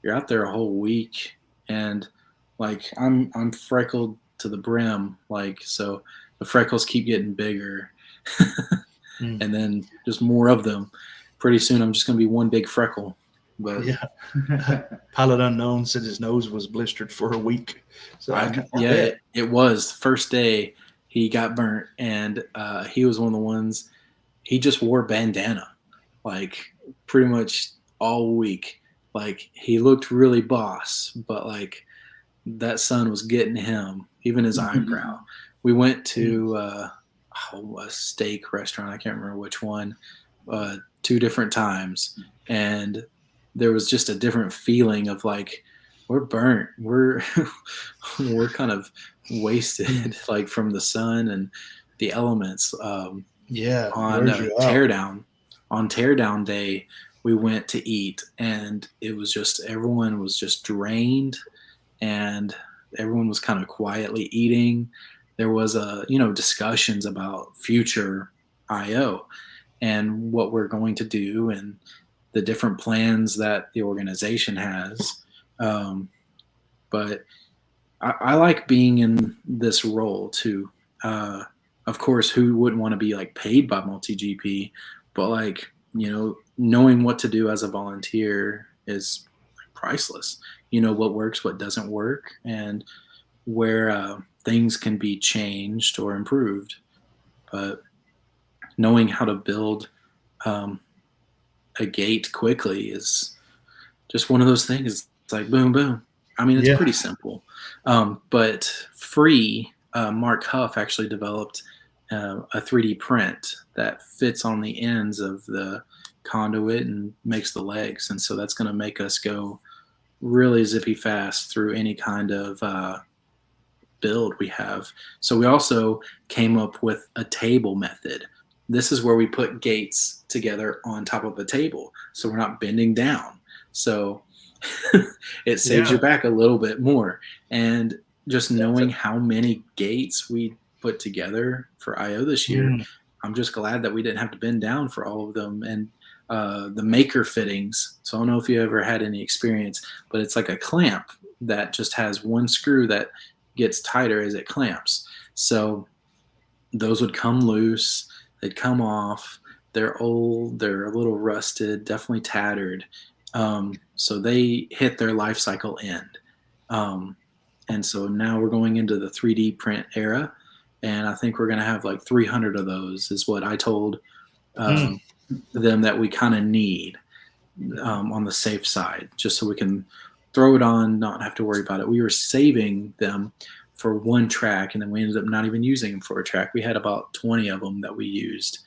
you're out there a whole week, and like I'm freckled to the brim, like, so the freckles keep getting bigger. And then just more of them. Pretty soon I'm just going to be one big freckle. But yeah. Pilot Unknown said his nose was blistered for a week. So it was. The first day he got burnt, and he was one of the ones, he just wore bandana like pretty much all week. Like, he looked really boss, but like that sun was getting him, even his eyebrow. We went to a steak restaurant. I can't remember which one, 2 different times. And there was just a different feeling of like, we're burnt. We're kind of wasted, like, from the sun and the elements. On teardown day, we went to eat, and it was just, everyone was just drained, and everyone was kind of quietly eating. There was discussions about future IO and what we're going to do and the different plans that the organization has. But I like being in this role too. Of course, who wouldn't want to be like paid by MultiGP? But like, knowing what to do as a volunteer is priceless. You know what works, what doesn't work, and where things can be changed or improved. But knowing how to build a gate quickly is just one of those things. It's like boom, boom. I mean, it's pretty simple. But Free, Mark Huff actually developed a 3D print that fits on the ends of the conduit and makes the legs. And so that's going to make us go really zippy fast through any kind of build we have. So we also came up with a table method. This is where we put gates together on top of a table, so we're not bending down. So it saves your back a little bit more. And just knowing how many gates we put together for IO this year, I'm just glad that we didn't have to bend down for all of them. And the maker fittings, so I don't know if you ever had any experience, but it's like a clamp that just has one screw that gets tighter as it clamps. So those would come loose, they'd come off. They're old, they're a little rusted, definitely tattered. So they hit their life cycle end. And so now we're going into the 3D print era, and I think we're going to have like 300 of those is what I told them that we kind of need on the safe side, just so we can throw it on, not have to worry about it. We were saving them for one track, and then we ended up not even using them for a track. We had about 20 of them that we used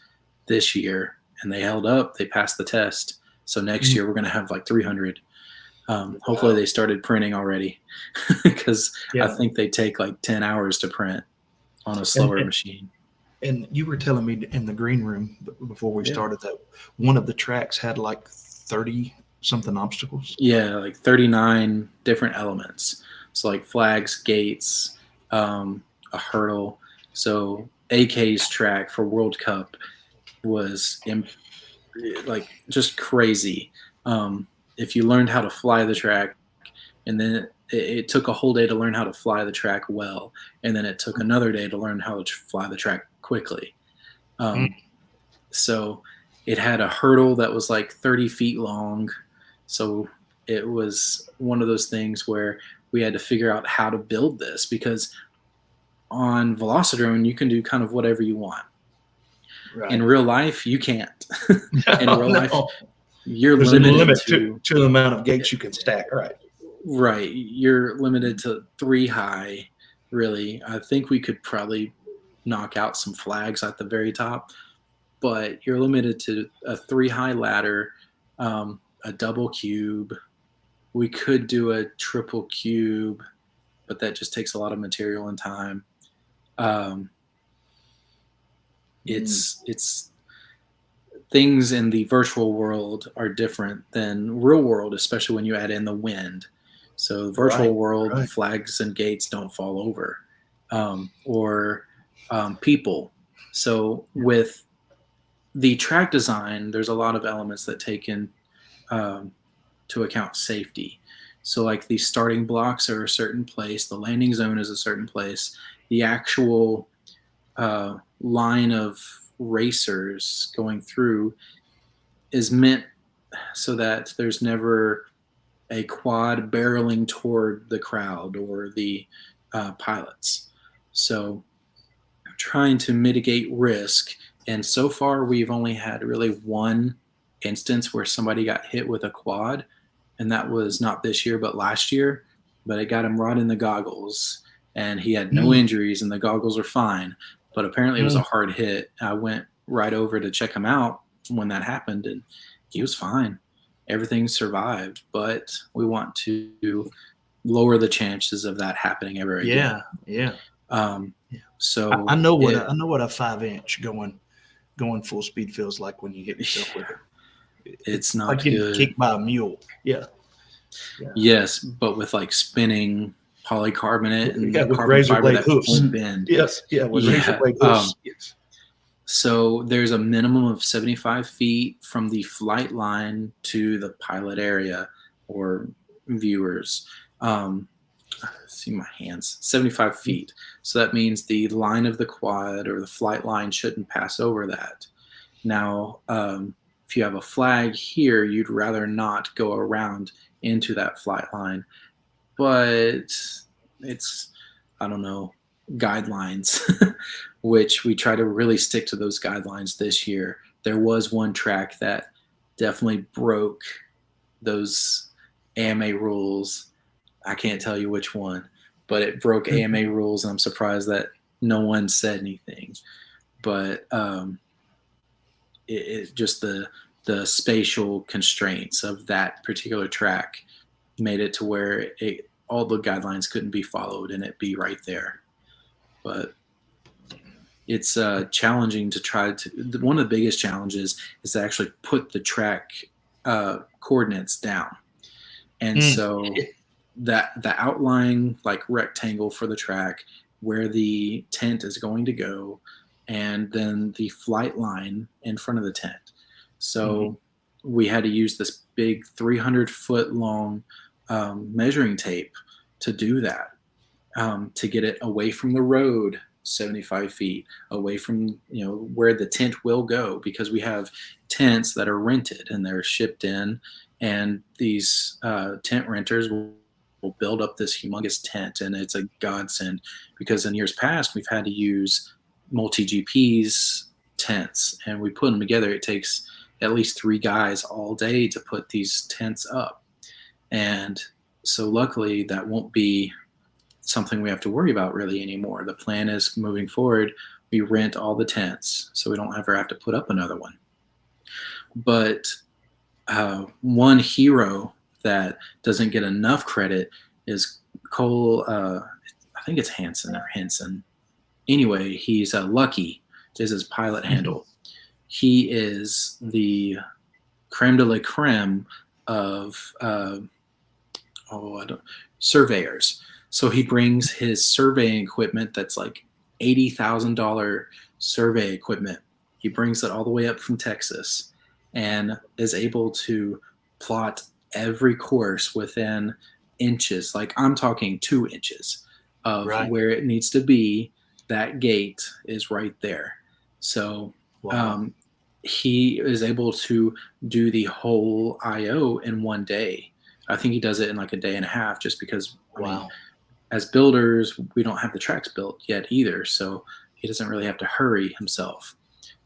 this year, and they held up. They passed the test. So next year we're going to have like 300. Hopefully they started printing already, because I think they take like 10 hours to print on a slower machine. And you were telling me in the green room before we started that one of the tracks had like 30 something obstacles. Yeah, like 39 different elements. So like flags, gates, a hurdle. So AK's track for World Cup was like just crazy. If you learned how to fly the track and it took a whole day to learn how to fly the track well, and then it took another day to learn how to fly the track quickly. So it had a hurdle that was like 30 feet long. So it was one of those things where we had to figure out how to build this, because on Velocidrone, you can do kind of whatever you want. Right. In real life, you can't. In real life, you're There's limited a limit to the amount of gates you can stack. Right. Right. You're limited to 3 high, really. I think we could probably knock out some flags at the very top, but you're limited to a 3 high ladder, a double cube. We could do a triple cube, but that just takes a lot of material and time. It's things in the virtual world are different than real world, especially when you add in the wind. So the virtual world, flags and gates don't fall over, or people. So with the track design, there's a lot of elements that take in to account safety. So like the starting blocks are a certain place, the landing zone is a certain place, the actual line of racers going through is meant so that there's never a quad barreling toward the crowd or the pilots. So trying to mitigate risk. And so far, we've only had really one instance where somebody got hit with a quad. And that was not this year, but last year. But it got him right in the goggles. And he had no injuries, and the goggles are fine. But apparently it was a hard hit. I went right over to check him out when that happened, and he was fine. Everything survived, but we want to lower the chances of that happening ever again. Yeah. So I know what a 5-inch going full speed feels like when you hit yourself with it. It's not like getting good. kicked by a mule. Yeah. Yes, but with like spinning polycarbonate and with carbon razor fiber blade that hoofs. won't bend. Yes. Yeah. With razor blade hoofs. Yes. So there's a minimum of 75 feet from the flight line to the pilot area or viewers. See my hands, 75 feet. So that means the line of the quad or the flight line shouldn't pass over that. Now, if you have a flag here, you'd rather not go around into that flight line. But it's, I don't know, guidelines, which we try to really stick to those guidelines this year. There was one track that definitely broke those AMA rules. I can't tell you which one, but it broke AMA rules, and I'm surprised that no one said anything. But it just the spatial constraints of that particular track made it to where all the guidelines couldn't be followed and it be right there. But it's challenging to try to. One of the biggest challenges is to actually put the track coordinates down, and so that the outline like rectangle for the track where the tent is going to go, and then the flight line in front of the tent. So we had to use this big 300-foot long measuring tape to do that, to get it away from the road 75 feet, away from where the tent will go, because we have tents that are rented and they're shipped in, and these tent renters will build up this humongous tent, and it's a godsend because in years past we've had to use MultiGP's tents, and we put them together. It takes at least 3 guys all day to put these tents up, and so luckily that won't be something we have to worry about really anymore. The plan is moving forward, we rent all the tents so we don't ever have to put up another one. But one hero that doesn't get enough credit is Cole, I think it's Hansen or Henson. Anyway, he's Lucky is his pilot handle. He is the creme de la creme of surveyors. So he brings his surveying equipment that's like $80,000 survey equipment. He brings it all the way up from Texas and is able to plot every course within inches, like I'm talking 2 inches of Right. where it needs to be. That gate is right there. So Wow. he is able to do the whole IO in one day. I think he does it in like a day and a half, just because, I mean, Wow. as builders, we don't have the tracks built yet either. So he doesn't really have to hurry himself.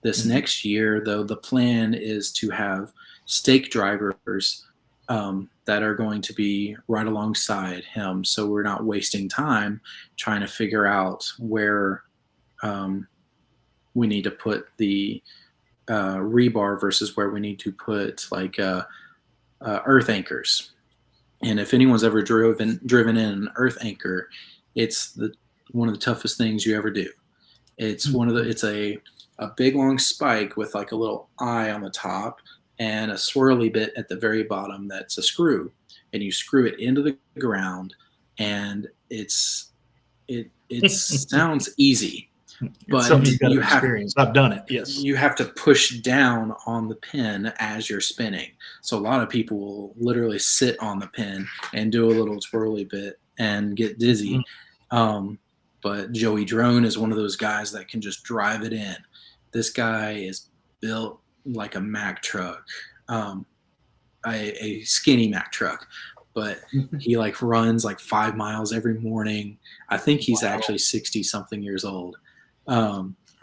This next year, though, the plan is to have stake drivers that are going to be right alongside him. So we're not wasting time trying to figure out where we need to put the rebar versus where we need to put like earth anchors. And if anyone's ever driven in an earth anchor, it's one of the toughest things you ever do. It's it's a big long spike with like a little eye on the top and a swirly bit at the very bottom that's a screw, and you screw it into the ground, and it sounds easy, but Something you've got to you have experience. I've done it. Yes. you have to push down on the pin as you're spinning. So a lot of people will literally sit on the pin and do a little twirly bit and get dizzy. But Joey Drone is one of those guys that can just drive it in. This guy is built like a Mack truck, a skinny Mack truck, but he like runs like 5 miles every morning. I think he's actually 60 something years old.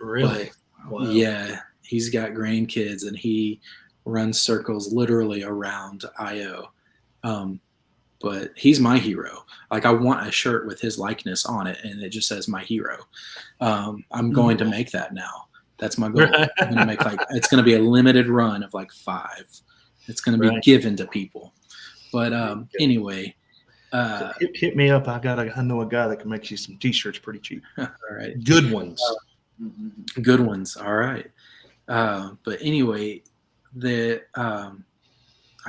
Really? Wow. Yeah, he's got grandkids and he runs circles literally around IO. But he's my hero. Like, I want a shirt with his likeness on it, and it just says "my hero." I'm going to make that now. That's my goal. I'm going to make it's going to be a limited run of like 5. It's going to be given to people. But anyway, hit me up. I know a guy that can make you some T-shirts pretty cheap. All right, good ones. Good ones. All right. But anyway, I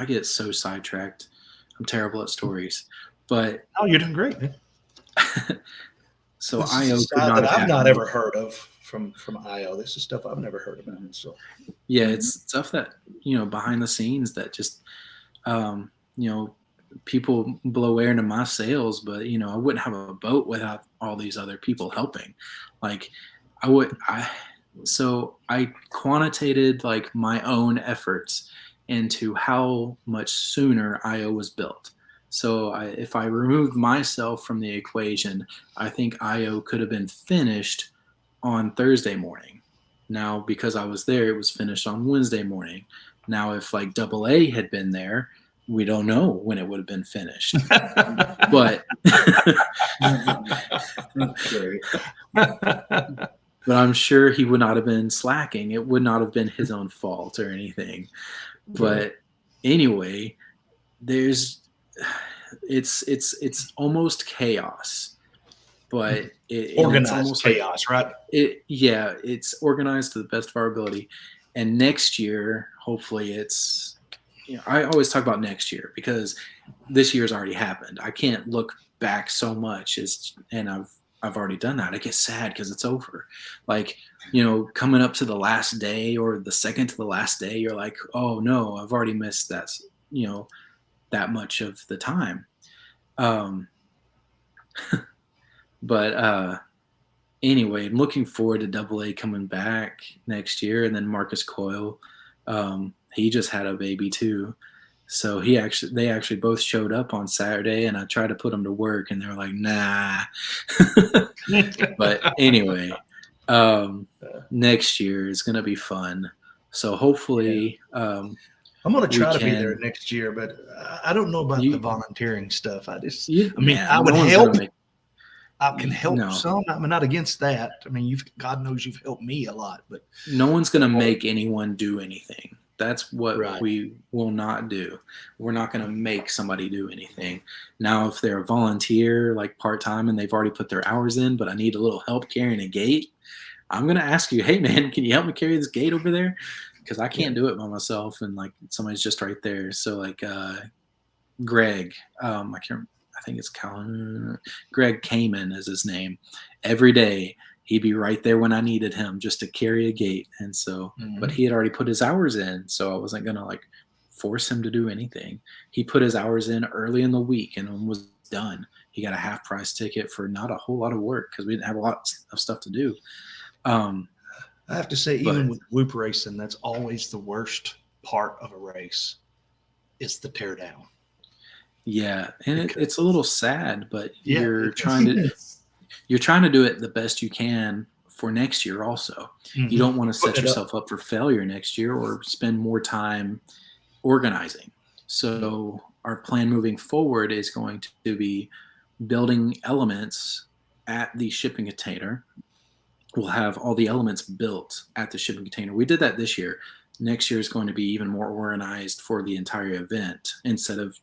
get so sidetracked. I'm terrible at stories, but you're doing great, man. So this IO is could not that have I've not happened. ever heard of from IO. This is stuff I've never heard about. So yeah, it's stuff that behind the scenes that just people blow air into my sails, but I wouldn't have a boat without all these other people helping. Like so I quantitated like my own efforts into how much sooner IO was built. So if I removed myself from the equation, I think IO could have been finished on Thursday morning. Now, because I was there, it was finished on Wednesday morning. Now, if like AA had been there, we don't know when it would have been finished. But but I'm sure he would not have been slacking. It would not have been his own fault or anything. But anyway, it's almost chaos, but organized it's almost chaos, right? It's organized to the best of our ability. And next year, hopefully it's, I always talk about next year because this year's already happened. I can't look back so much and I've already done that. I get sad because it's over. Like, coming up to the last day or the second to the last day, you're like, oh no, I've already missed that, that much of the time. But anyway, I'm looking forward to AA coming back next year. And then Marcus Coyle, he just had a baby too. So they actually both showed up on Saturday, and I tried to put them to work, and they were like, nah. But anyway, next year is going to be fun. So hopefully, I'm going to try to be there next year, but I don't know about the volunteering stuff. I would help. I can help some. I'm not against that. I mean, God knows you've helped me a lot, but no one's going to make anyone do anything. That's what we will not do. We're not going to make somebody do anything. Now, if they're a volunteer, like part-time, and they've already put their hours in, but I need a little help carrying a gate, I'm going to ask you, hey, man, can you help me carry this gate over there? Because I can't do it by myself, and, like, somebody's just right there. So, like, Greg, I think it's Greg Kamen is his name. Every day, he'd be right there when I needed him just to carry a gate. And so, but he had already put his hours in, so I wasn't going to like force him to do anything. He put his hours in early in the week and was done. He got a half price ticket for not a whole lot of work because we didn't have a lot of stuff to do. I have to say, even with whoop racing, that's always the worst part of a race. It's the tear down. Yeah, and it's a little sad, but Yeah, you're trying to do it the best you can for next year also. You don't want to set yourself up for failure next year or spend more time organizing. So our plan moving forward is going to be building elements at the shipping container. We'll have all the elements built at the shipping container. We did that this year. Next year is going to be even more organized for the entire event instead of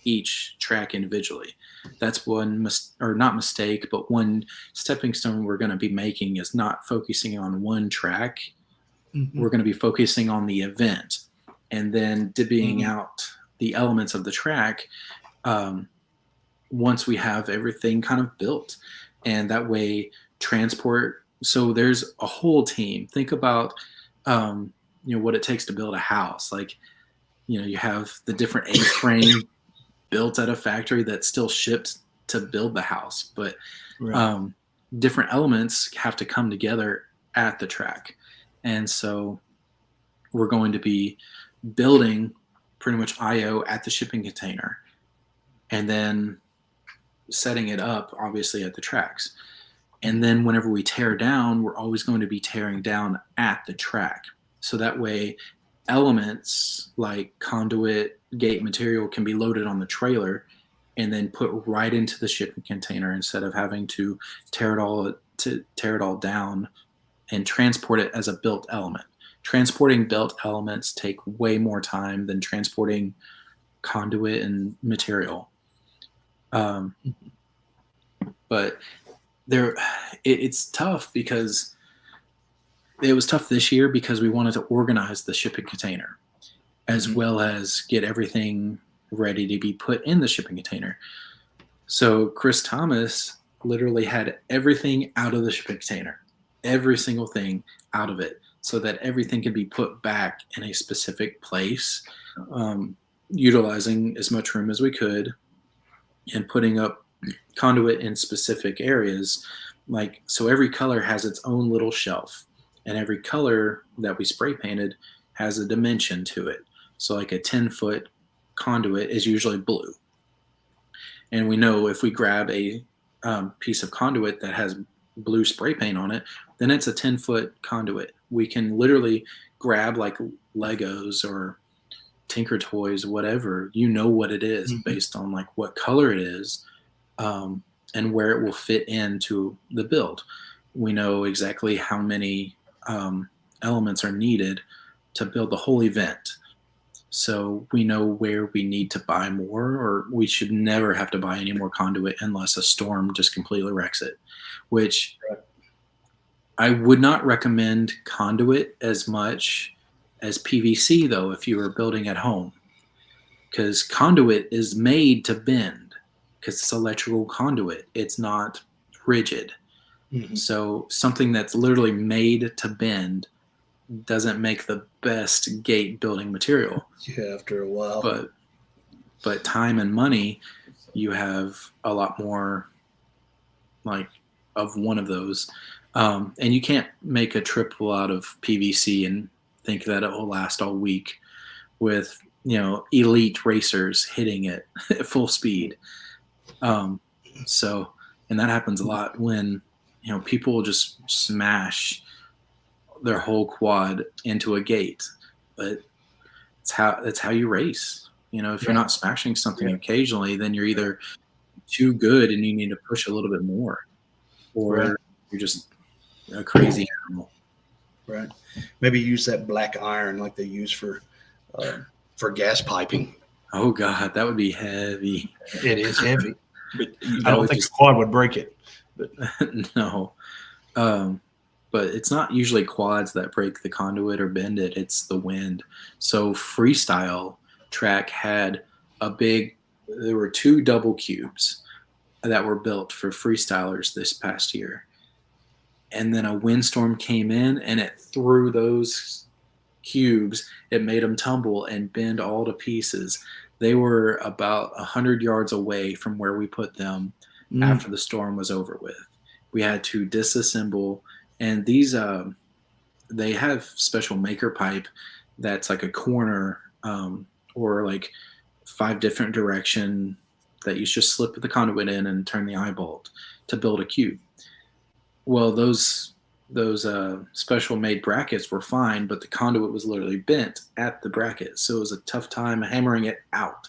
each track individually. That's one one stepping stone we're going to be making is not focusing on one track. We're going to be focusing on the event and then divvying out the elements of the track once we have everything kind of built. And that way transport. So there's a whole team. Think about what it takes to build a house. Like, you have the different A-frame built at a factory that's still shipped to build the house, but different elements have to come together at the track. And so we're going to be building pretty much IO at the shipping container and then setting it up obviously at the tracks. And then whenever we tear down, we're always going to be tearing down at the track. So that way elements like conduit, gate material can be loaded on the trailer and then put right into the shipping container instead of having to tear it all down and transport it as a built element. Transporting built elements take way more time than transporting conduit and material. But it's tough because it was tough this year because we wanted to organize the shipping container as well as get everything ready to be put in the shipping container. So Chris Thomas literally had everything out of the shipping container, every single thing out of it, so that everything could be put back in a specific place, utilizing as much room as we could and putting up conduit in specific areas. Like, so every color has its own little shelf, and every color that we spray painted has a dimension to it. So like a 10-foot conduit is usually blue. And we know if we grab a piece of conduit that has blue spray paint on it, then it's a 10-foot conduit. We can literally grab like Legos or Tinker Toys, whatever, what it is based on like what color it is and where it will fit into the build. We know exactly how many elements are needed to build the whole event. So we know where we need to buy more, or we should never have to buy any more conduit unless a storm just completely wrecks it, which I would not recommend conduit as much as PVC, though, if you were building at home, because conduit is made to bend because it's electrical conduit. It's not rigid. So something that's literally made to bend doesn't make the best gate building material. Yeah, after a while. But time and money, you have a lot more like of one of those. And you can't make a triple out of PVC and think that it will last all week with, elite racers hitting it at full speed. And that happens a lot when, people just smash their whole quad into a gate, but it's how you race. If you're not smashing something occasionally, then you're either too good and you need to push a little bit more, or you're just a crazy animal. Right. Maybe use that black iron like they use for gas piping. Oh God, that would be heavy. It is heavy, but I don't think the quad would break it. But no. But it's not usually quads that break the conduit or bend it. It's the wind. So freestyle track had there were 2 double cubes that were built for freestylers this past year. And then a windstorm came in and it threw those cubes. It made them tumble and bend all to pieces. They were about 100 yards away from where we put them after the storm was over with. We had to disassemble, and these they have special maker pipe that's like a corner or like 5 different direction that you just slip the conduit in and turn the eye bolt to build a cube. Well, those special made brackets were fine, but the conduit was literally bent at the bracket, so it was a tough time hammering it out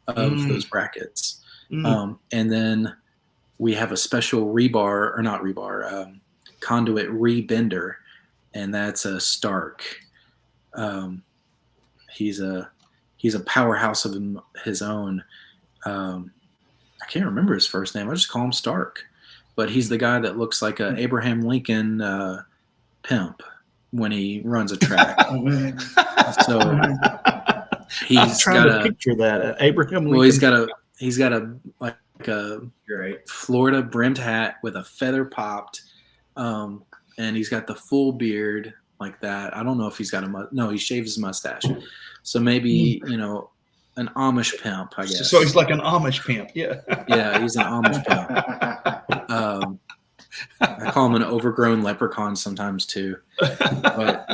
of those brackets. And then we have a special conduit rebender, and that's a Stark. He's a powerhouse of his own. I can't remember his first name. I just call him Stark. But he's the guy that looks like a Abraham Lincoln pimp when he runs a track. So he's got to picture that Abraham Lincoln. Well, he's got a Florida brimmed hat with a feather popped, and he's got the full beard like that. I don't know if he's got no, he shaves his mustache. So maybe an Amish pimp, I guess. So he's like an Amish pimp, yeah. Yeah, he's an Amish pimp. I call him an overgrown leprechaun sometimes too. But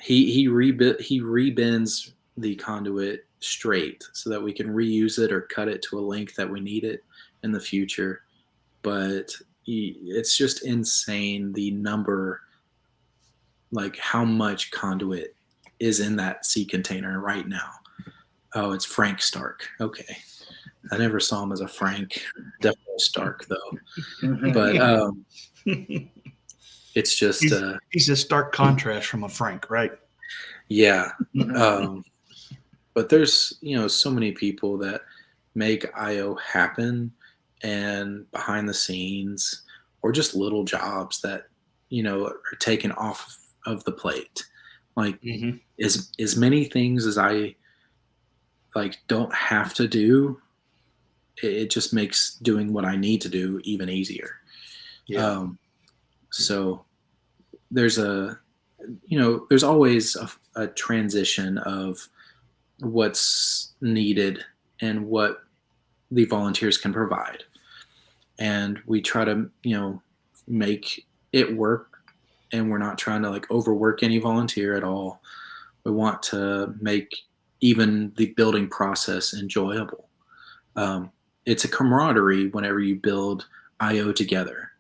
he rebends the conduit straight so that we can reuse it or cut it to a length that we need it in the future. But it's just insane the number, like how much conduit is in that sea container right now. Oh, it's Frank Stark. Okay. I never saw him as a Frank. Definitely Stark, though. But it's just... he's a stark contrast from a Frank, right? Yeah. But there's, so many people that make I.O. happen, and behind the scenes, or just little jobs that, are taken off of the plate. Like, as many things as I don't have to do, it just makes doing what I need to do even easier. Yeah. So there's there's always a transition of what's needed and what the volunteers can provide. And we try to, make it work, and we're not trying to overwork any volunteer at all. We want to make even the building process enjoyable. It's a camaraderie whenever you build I.O. together.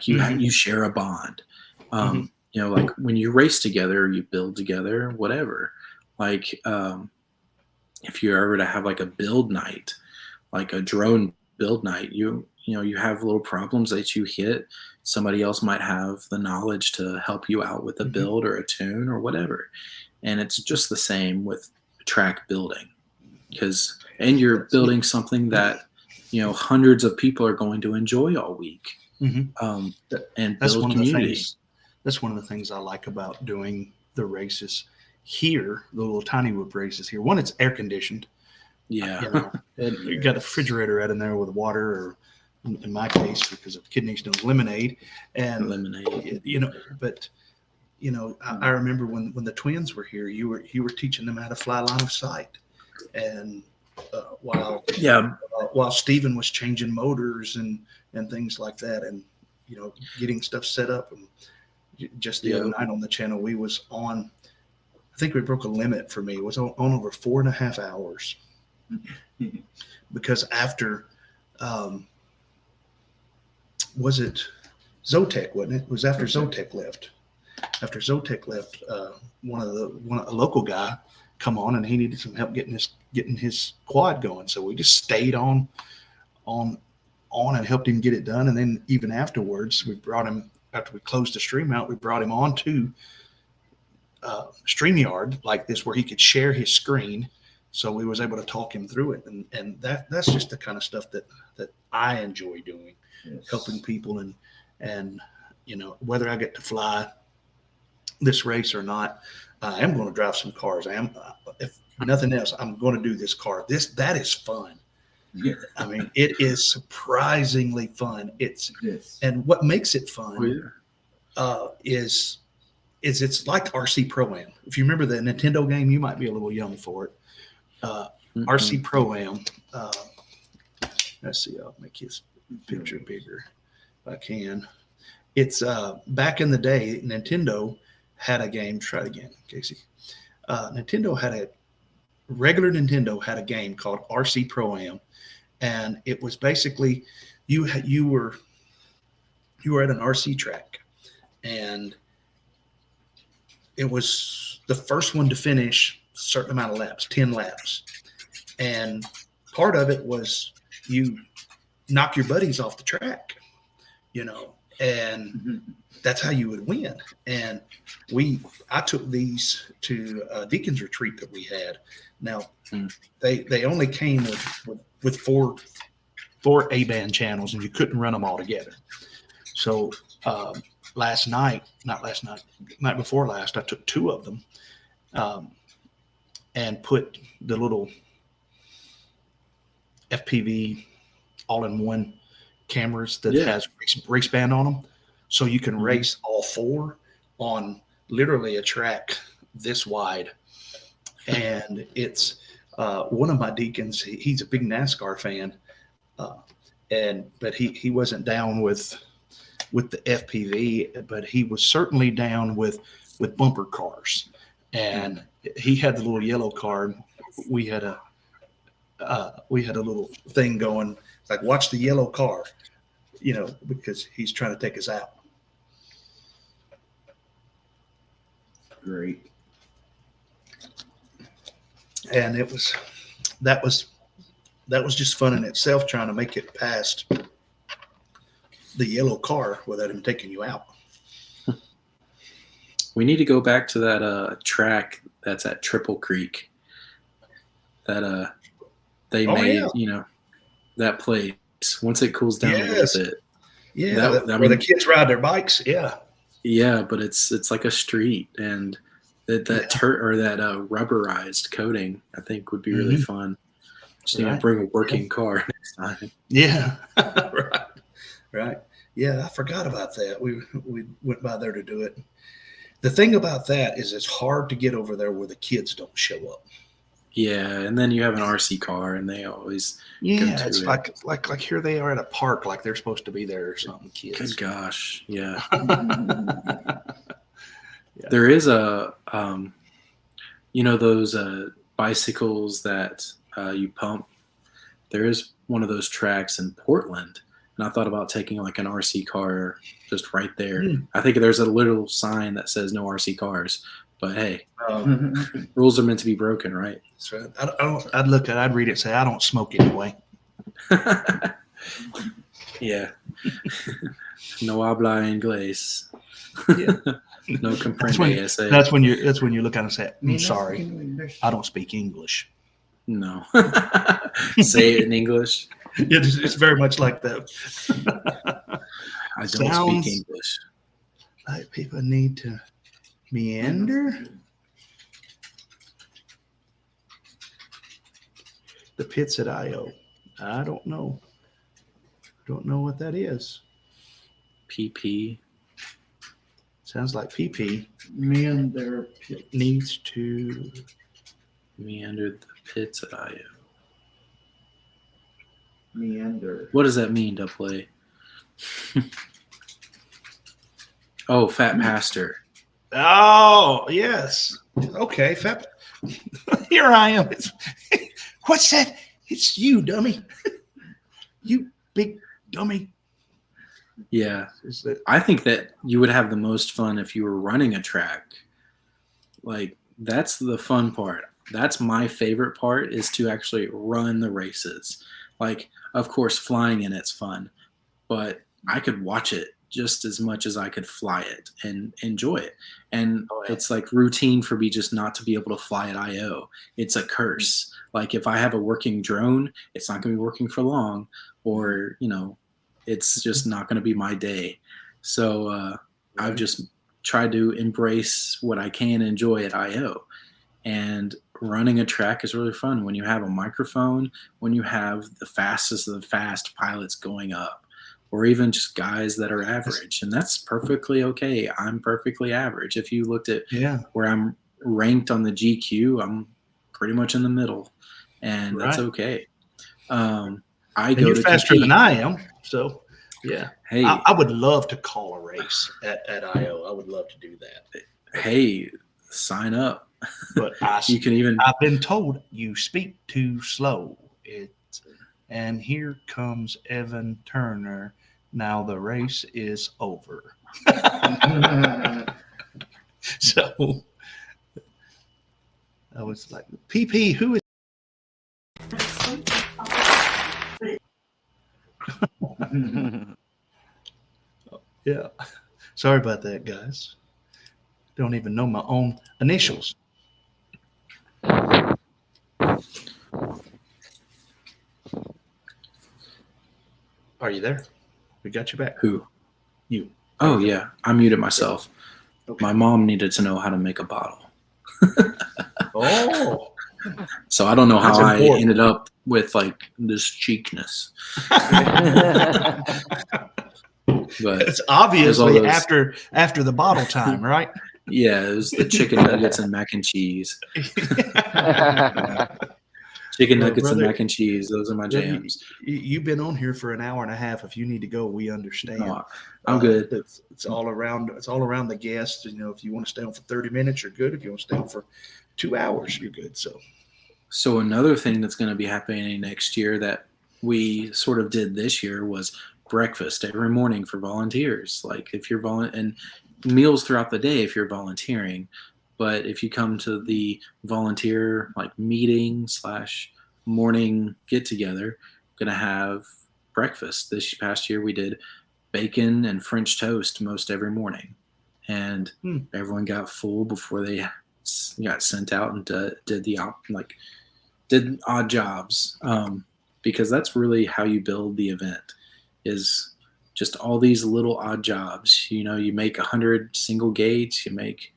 You share a bond. When you race together, you build together, whatever. If you're ever to have a build night, like a drone build night, you have little problems that you hit. Somebody else might have the knowledge to help you out with a build or a tune or whatever. And it's just the same with track building, and you're building something that hundreds of people are going to enjoy all week. And that's build one community. That's one of the things I like about doing the races here, the little TinyWhoop races here. One, it's air conditioned. Yeah. And you got a refrigerator right in there with water, or in my case, because of kidneys, lemonade. And lemonade. I remember when the twins were here, you were teaching them how to fly line of sight, and while Steven was changing motors and things like that, and getting stuff set up. And just the other night on the channel, we was on, I think we broke a limit for me. It was on over 4.5 hours, because after was it Zotek, wasn't it? It was after Zotek left. After Zotek left, a local guy come on, and he needed some help getting his quad going. So we just stayed on and helped him get it done. And then even afterwards, we brought him, after we closed the stream out, we brought him on to StreamYard like this, where he could share his screen. So we was able to talk him through it. And that's just the kind of stuff that I enjoy doing, helping people. And whether I get to fly this race or not, I am going to drive some cars. If nothing else, I'm going to do this car. That is fun. Yeah. I mean, it is surprisingly fun. And what makes it fun is is it's like RC Pro-Am. If you remember the Nintendo game, you might be a little young for it. RC Pro-Am. Let's see, I'll make his picture bigger if I can. It's back in the day, Nintendo had a game. Try it again, Casey. Regular Nintendo had a game called RC Pro-Am, and it was basically you were at an RC track, and it was the first one to finish a certain amount of laps, 10 laps. And part of it was you knock your buddies off the track, and that's how you would win. And I took these to a deacon's retreat that we had. Now, they only came with four A-band channels, and you couldn't run them all together. So night before last, I took 2 of them and put the little FPV all-in-one cameras that has race band on them, so you can race all 4 on literally a track this wide. And it's one of my deacons. He's a big NASCAR fan, but he wasn't down with the FPV, but he was certainly down with bumper cars. And he had the little yellow card. We had a little thing going, like, watch the yellow car, because he's trying to take us out. Great. And that was just fun in itself, trying to make it past the yellow car without him taking you out. We need to go back to that track that's at Triple Creek. That they made, that place. Once it cools down a little bit. Yeah, where the kids ride their bikes. Yeah. Yeah, but it's like a street, and that rubberized coating, I think, would be really fun. Just need to bring a working car next time. Yeah. Right. Yeah, I forgot about that. We went by there to do it. The thing about that is it's hard to get over there where the kids don't show up. Yeah, and then you have an RC car, and they always it's like here they are at a park, like they're supposed to be there or something. Kids. Good gosh, yeah. There is a those bicycles that you pump. There is one of those tracks in Portland, and I thought about taking like an RC car just right there. I think there's a little sign that says no RC cars, but hey, rules are meant to be broken, right? That's right. I'd read it, say, I don't smoke anyway. Yeah. No habla inglés. Yeah. No comprende. That's when you look at it and say, I'm sorry, I don't speak English. No. Say it in English. It's very much like that. I don't speak English. Like people need to meander. The pits at IO. I don't know. Don't know what that is. PP. Sounds like PP. Meander pits. Needs to meander the pits at IO. Meander. What does that mean, Double A? Oh, PhatPastor. Oh, yes. Okay, Fat. Here I am. What's that? It's you, dummy. You big dummy. Yeah. I think that you would have the most fun if you were running a track. Like, that's the fun part. That's my favorite part, is to actually run the races. Like, of course, flying in it's fun, but I could watch it just as much as I could fly it and enjoy it. And it's like routine for me just not to be able to fly at IO. It's a curse. Like, if I have a working drone, it's not going to be working for long, or, it's just not going to be my day. So I've just tried to embrace what I can enjoy at IO. And running a track is really fun when you have a microphone, when you have the fastest of the fast pilots going up, or even just guys that are average. And that's perfectly okay. I'm perfectly average. If you looked at where I'm ranked on the GQ, I'm pretty much in the middle, and that's okay. I go to faster compete. than I am, so yeah. Hey, I would love to call a race at IO. I would love to do that. Hey, sign up. But I've been told you speak too slow. And here comes Evan Turner. Now the race is over. So I was like, PP, who is? Yeah. Sorry about that, guys. Don't even know my own initials. Are you there? We got you back. Who? You. Oh, yeah. I muted myself. Okay. My mom needed to know how to make a bottle. Oh. So I don't know how I ended up with like this cheekness. But it's obviously after the bottle time, right? Yeah, it was the chicken nuggets and mac and cheese. Chicken nuggets and mac and cheese. Those are my jams. You've been on here for an hour and a half. If you need to go, we understand. No, I'm good. It's all around. It's all around the guests. You know, if you want to stay on for 30 minutes, you're good. If you want to stay on for 2 hours, you're good. So another thing that's going to be happening next year that we sort of did this year was breakfast every morning for volunteers. Like if you're and meals throughout the day if you're volunteering. But if you come to the volunteer like meeting / morning get together, gonna have breakfast. This past year we did bacon and French toast most every morning, and everyone got full before they got sent out and did odd jobs, because that's really how you build the event, is just all these little odd jobs. You know, you make 100 single gates, you make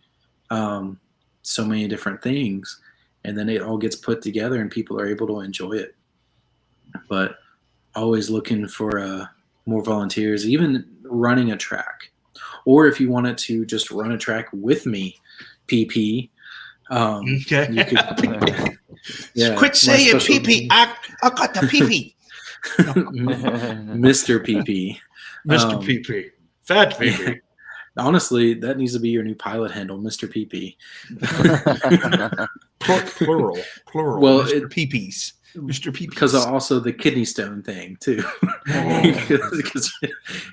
so many different things, and then it all gets put together and people are able to enjoy it. But always looking for more volunteers, even running a track, or if you wanted to just run a track with me, PP. Okay. You could, quit saying PP. I got the PP. Mr. PP. Mr. PP. Fat PP. Yeah. Honestly, that needs to be your new pilot handle, Mr. PP. Plural. Well, Mr. PPs. Mr. PPs. Because also the kidney stone thing, too. Because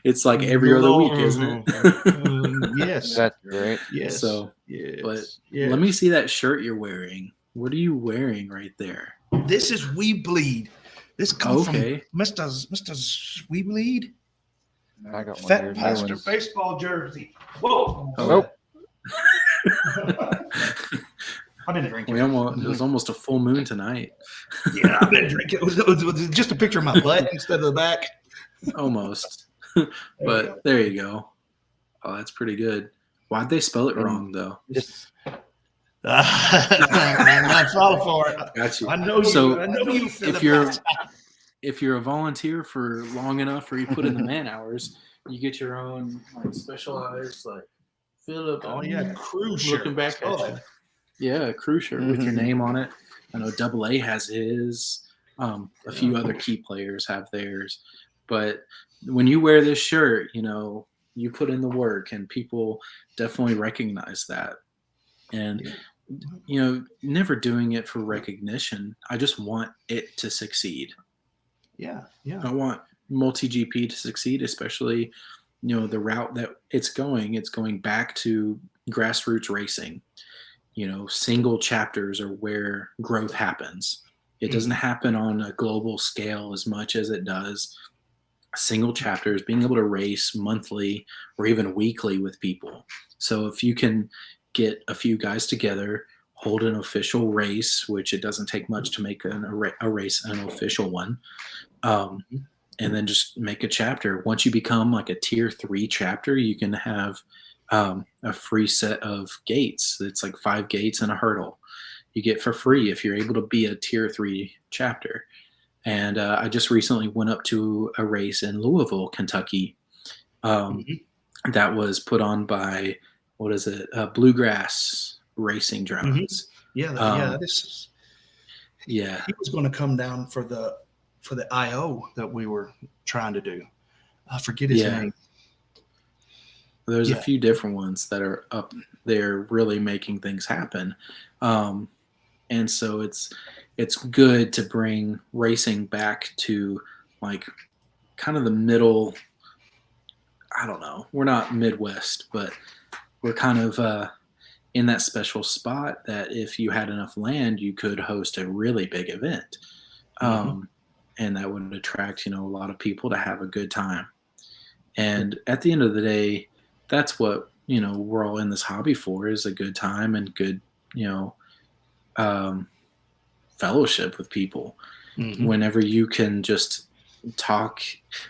it's like every other week, isn't it? Yes. That's great. Yes. So, yes. But let me see that shirt you're wearing. What are you wearing right there? This is We Bleed. This comes from Mr. We Bleed. I got one here. PhatPastor's baseball jersey. Whoa. Oh. I've been drinking. It was almost a full moon tonight. Yeah, I've been drinking. It was just a picture of my butt instead of the back. Almost. But there you go. Oh, that's pretty good. Why'd they spell it wrong, though? I'm not falling for it. Got you. I know you. So I know you. If you're a volunteer for long enough, or you put in the man hours, you get your own like specialized like Philip. Oh yeah, cruise shirt. Looking back at you. Yeah, a cruise shirt with your name on it. I know AA has his. A few other key players have theirs. But when you wear this shirt, you know, you put in the work, and people definitely recognize that. And you know, never doing it for recognition. I just want it to succeed. Yeah. I want MultiGP to succeed, especially, you know, the route that it's going back to grassroots racing. You know, single chapters are where growth happens. It doesn't happen on a global scale as much as it does single chapters, being able to race monthly or even weekly with people. So if you can get a few guys together, hold an official race, which it doesn't take much to make a race an official one, and then just make a chapter. Once you become like a tier 3 chapter, you can have a free set of gates. It's like 5 gates and a hurdle you get for free if you're able to be a tier 3 chapter. And I just recently went up to a race in Louisville, Kentucky, that was put on by, what is it, Bluegrass Racing Drones. This is. Yeah, He was going to come down for the IO that we were trying to do. I forget his name. There's a few different ones that are up there really making things happen. And so it's good to bring racing back to like kind of the middle. I don't know. We're not Midwest, but we're kind of in that special spot that if you had enough land, you could host a really big event. And that would attract, a lot of people to have a good time. And at the end of the day, that's what, we're all in this hobby for, is a good time and good, fellowship with people. Whenever you can just talk,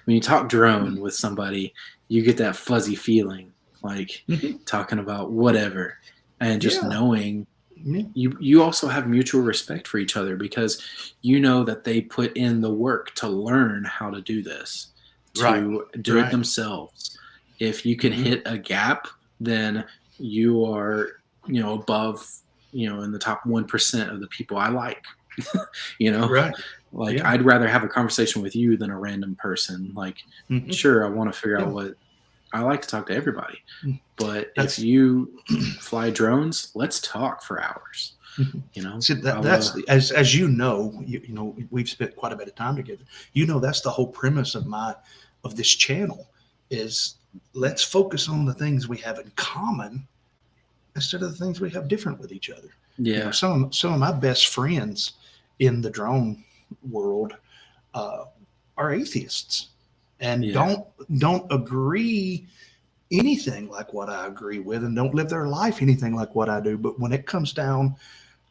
when you talk drone with somebody, you get that fuzzy feeling, like talking about whatever, and just knowing you also have mutual respect for each other, because you know that they put in the work to learn how to do this, to do it themselves. If you can hit a gap, then you are, above, in the top 1% of the people I like, I'd rather have a conversation with you than a random person. Like, sure, I want to figure out what I like to talk to everybody, but if you fly drones, let's talk for hours. See, that's as you know, we've spent quite a bit of time together. That's the whole premise of this channel is let's focus on the things we have in common instead of the things we have different with each other. Yeah, some of my best friends in the drone world are atheists and don't agree anything like what I agree with, and don't live their life anything like what I do. But when it comes down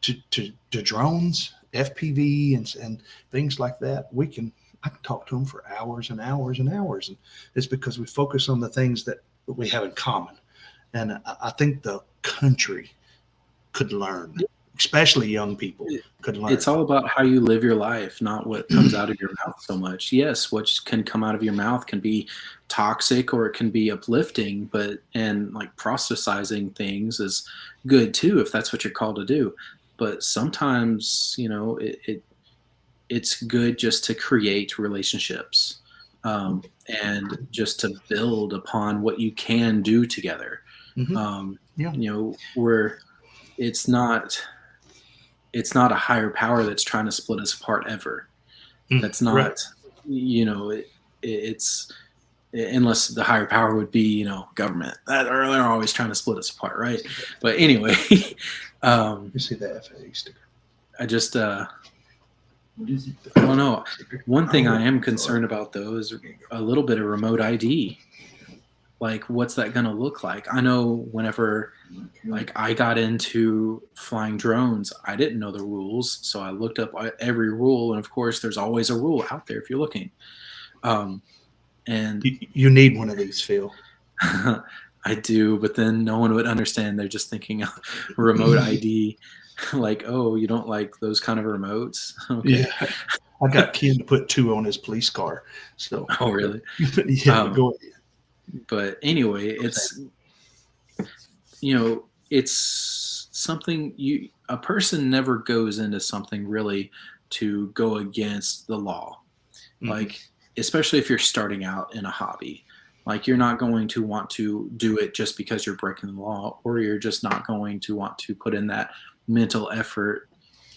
to drones, FPV, and things like that, I can talk to them for hours and hours and hours, and it's because we focus on the things that we have in common. And I think the country could learn, especially young people could learn. It's all about how you live your life, not what comes out of your mouth so much. Yes, what can come out of your mouth can be toxic or it can be uplifting, and like proselytizing things is good too, if that's what you're called to do. But sometimes, it's good just to create relationships, and just to build upon what you can do together. Where it's not a higher power that's trying to split us apart ever. That's not, it's unless the higher power would be, government. They're always trying to split us apart, right? But anyway, you see the FAA sticker. I just, I don't know. One thing I am concerned about, though, is a little bit of remote ID. Like, what's that going to look like? I know whenever, like, I got into flying drones, I didn't know the rules, so I looked up every rule, and of course, there's always a rule out there if you're looking. And you need one of these, Phil. I do, but then no one would understand. They're just thinking remote ID, like, oh, you don't like those kind of remotes? Okay. Yeah, I got Ken to put 2 on his police car. So, oh, really? Go ahead. But anyway, it's it's something a person never goes into something really to go against the law. Like, especially if you're starting out in a hobby, like, you're not going to want to do it just because you're breaking the law, or you're just not going to want to put in that mental effort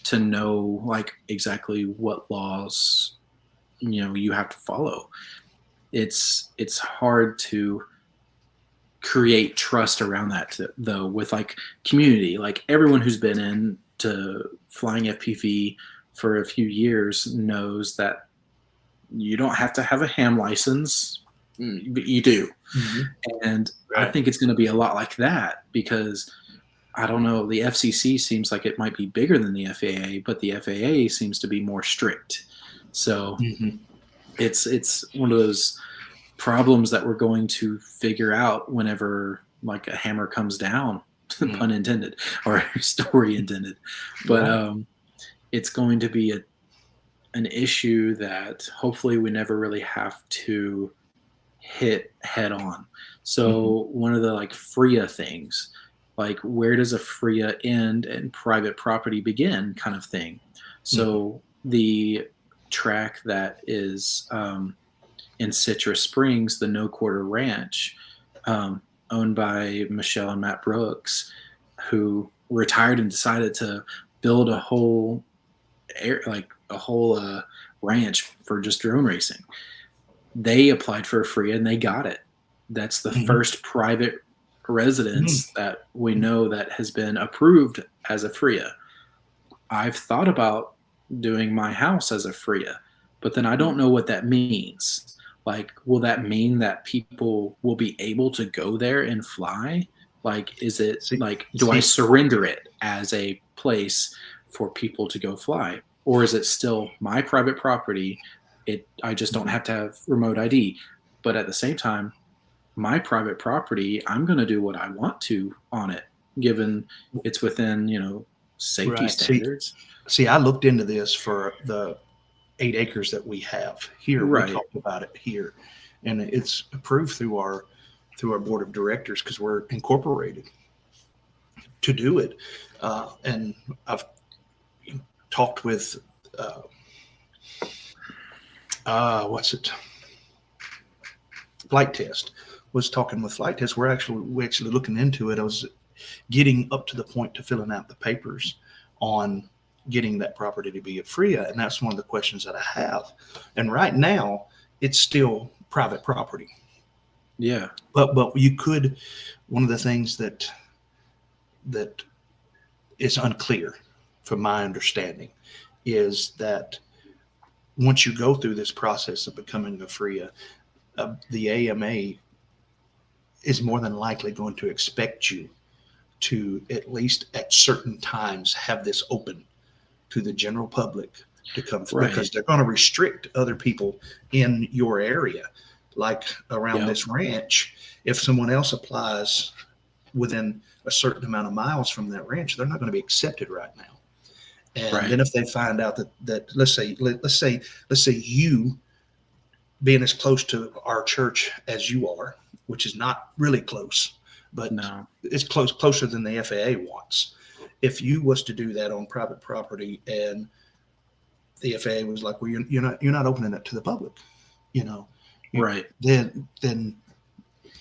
to know, like, exactly what laws you have to follow. It's hard to create trust around that, though, with like community. Like, everyone who's been into flying FPV for a few years knows that you don't have to have a ham license, but you do. And I think it's going to be a lot like that, because I don't know, the FCC seems like it might be bigger than the FAA, but the FAA seems to be more strict. So it's one of those problems that we're going to figure out whenever, like, a hammer comes down, pun intended, or story intended. But it's going to be an issue that hopefully we never really have to hit head on. So one of the like FRIA things, like where does a FRIA end and private property begin kind of thing. So the track that is in Citrus Springs, the No Quarter Ranch, owned by Michelle and Matt Brooks, who retired and decided to build a whole ranch for just drone racing. They applied for a FRIA and they got it. That's the first private residence that we know that has been approved as a FRIA. I've thought about doing my house as a FRIA, but then I don't know what that means. Like, will that mean that people will be able to go there and fly? Like, is it do I surrender it as a place for people to go fly? Or is it still my private property? I just don't have to have remote ID. But at the same time, my private property, I'm going to do what I want to on it, given it's within, safety standards. See, I looked into this for the 8 acres that we have here. Right. We talked about it here, and it's approved through our board of directors because we're incorporated to do it. And I've talked with Flight Test. Was talking with Flight Test. We're actually looking into it. I was getting up to the point to filling out the papers on getting that property to be a FRIA, and that's one of the questions that I have. And right now, it's still private property. Yeah. But you could. One of the things that is unclear, from my understanding, is that once you go through this process of becoming a FRIA, the AMA is more than likely going to expect you to, at least at certain times, have this open to the general public to come through, because they're going to restrict other people in your area. Like around this ranch, if someone else applies within a certain amount of miles from that ranch, they're not going to be accepted right now. And then if they find out that let's say you, being as close to our church as you are, which is not really close, but it's closer than the FAA wants. If you was to do that on private property, and the FAA was like, "Well, you're not opening it to the public," then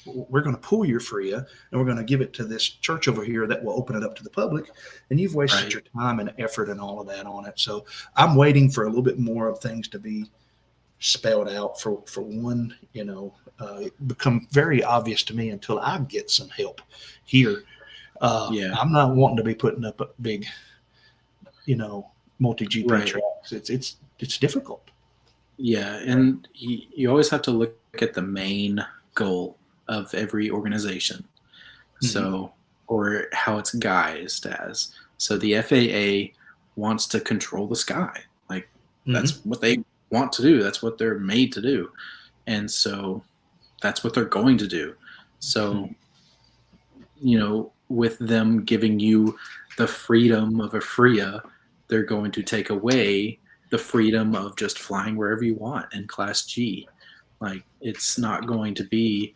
we're going to pull your FRIA and we're going to give it to this church over here that will open it up to the public, and you've wasted your time and effort and all of that on it. So I'm waiting for a little bit more of things to be spelled out for one, become very obvious to me until I get some help here. I'm not wanting to be putting up a big, MultiGP tracks. It's difficult. Yeah, and you always have to look at the main goal of every organization. So, or how it's guised as. So the FAA wants to control the sky. Like that's what they want to do. That's what they're made to do. And so that's what they're going to do. So, with them giving you the freedom of a FRIA, they're going to take away the freedom of just flying wherever you want in Class G. Like, it's not going to be,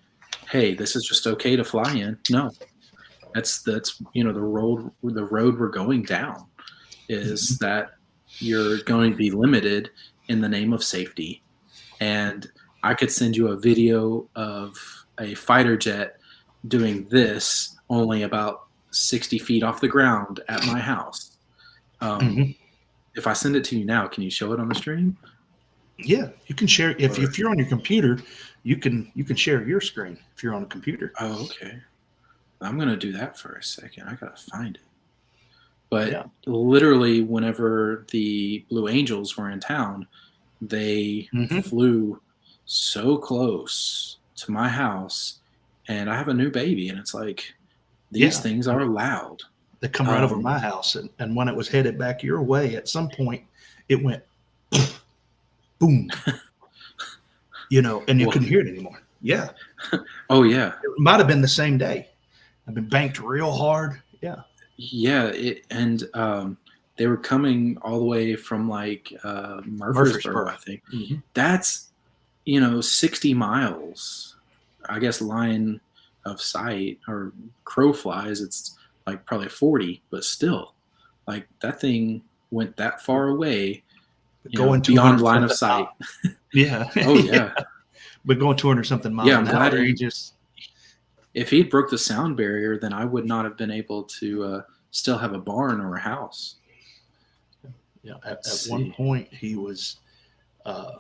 hey, this is just okay to fly in. No, that's the road we're going down is that you're going to be limited in the name of safety. And I could send you a video of a fighter jet doing this only about 60 feet off the ground at my house. If I send it to you now, can you show it on the stream? Yeah, you can share. If you're on your computer, you can share your screen if you're on a computer. Oh, okay. I'm going to do that for a second. I got to find it. But literally, whenever the Blue Angels were in town, they flew so close to my house, and I have a new baby, and it's like, these things are loud. They come right over my house, and when it was headed back your way, at some point, it went boom, and you couldn't hear it anymore. Yeah. Oh, yeah. It might have been the same day. I've been banked real hard. Yeah. Yeah. they were coming all the way from like Murfreesboro, I think. Mm-hmm. That's 60 miles. I guess line of sight or crow flies, it's like probably 40, but still, like that thing went that far away, Going beyond line of sight. Yeah. Oh yeah. But going 200 something miles Yeah, I'm an glad hour, he just. If he broke the sound barrier, then I would not have been able to still have a barn or a house. Yeah, at one point he was. I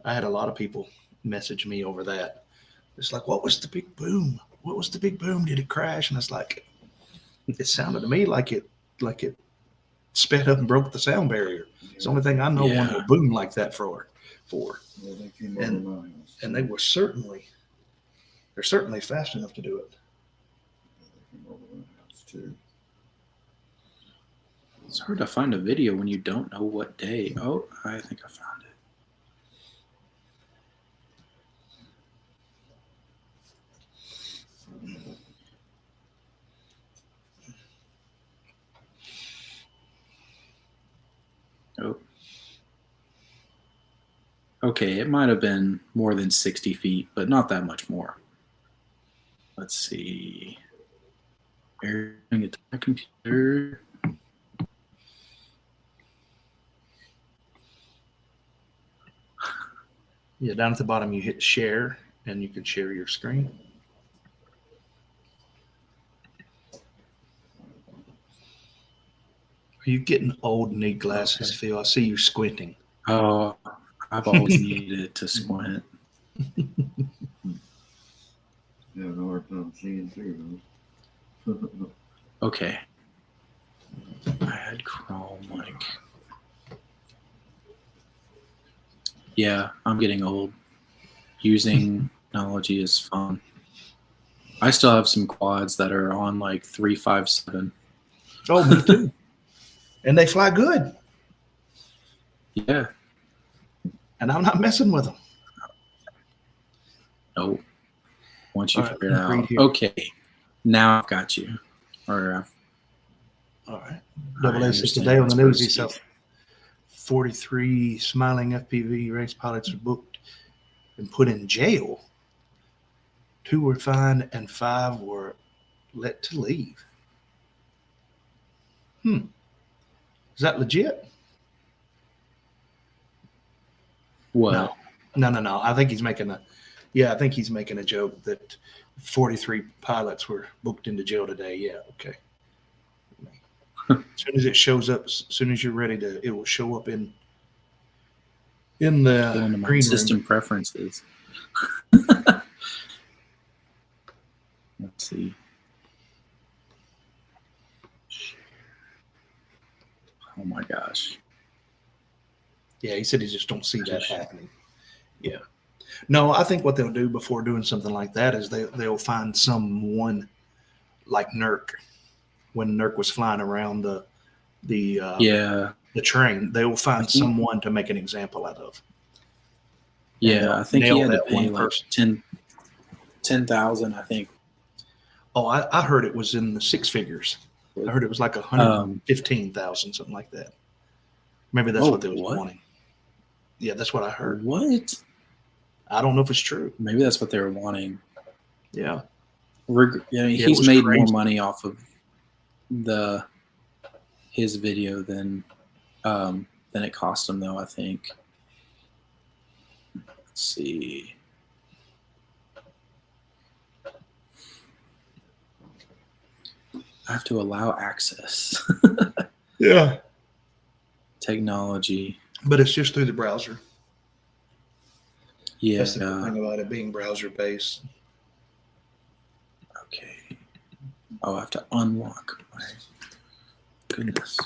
had a lot of people message me over that. It's like, what was the big boom? What was the big boom? Did it crash? And it's like, it sounded to me like it sped up and broke the sound barrier. It's the only thing I know one will boom like that for. And they were certainly fast enough to do it. It's hard to find a video when you don't know what day. Oh, I think I found it. Oh. Okay, it might have been more than 60 feet, but not that much more. Let's see. Airing it to my computer. Yeah, down at the bottom you hit share and you can share your screen. Are you getting old and need glasses, okay. Phil? I see you squinting. Oh, I've always needed to squint. Yeah, no hard time seeing too. Okay. I had Chrome like. Yeah, I'm getting old. Using technology is fun. I still have some quads that are on like 357. Oh, me too. And they fly good. Yeah. And I'm not messing with them. Nope. Once you figure it out. Okay. Now I've got you. Or, all right. Double A says today on the news, he said 43 smiling FPV race pilots were booked and put in jail. 2 were fined and 5 were let to leave. Is that legit? What? No. I think he's making a joke that 43 pilots were booked into jail today. Yeah, okay. As soon as it shows up, as soon as you're ready it will show up in the green system room. Preferences. Let's see. Oh my gosh. Yeah, he said he just don't see that happening. Yeah. No, I think what they'll do before doing something like that is they'll find someone like Nurk. When Nurk was flying around the train, they will find someone to make an example out of. Yeah, I think he had to pay like 10,000, I think. Oh, I heard it was in the 6 figures. I heard it was like 115,000, something like that. Maybe that's what they was wanting. Yeah, that's what I heard. What? I don't know if it's true. Maybe that's what they were wanting. Yeah. He's made more money off of his video than it cost him, though, I think. Let's see. I have to allow access. Yeah. Technology. But it's just through the browser. Yeah. That's the thing about it being browser based. Okay. Oh, I have to unlock my goodness.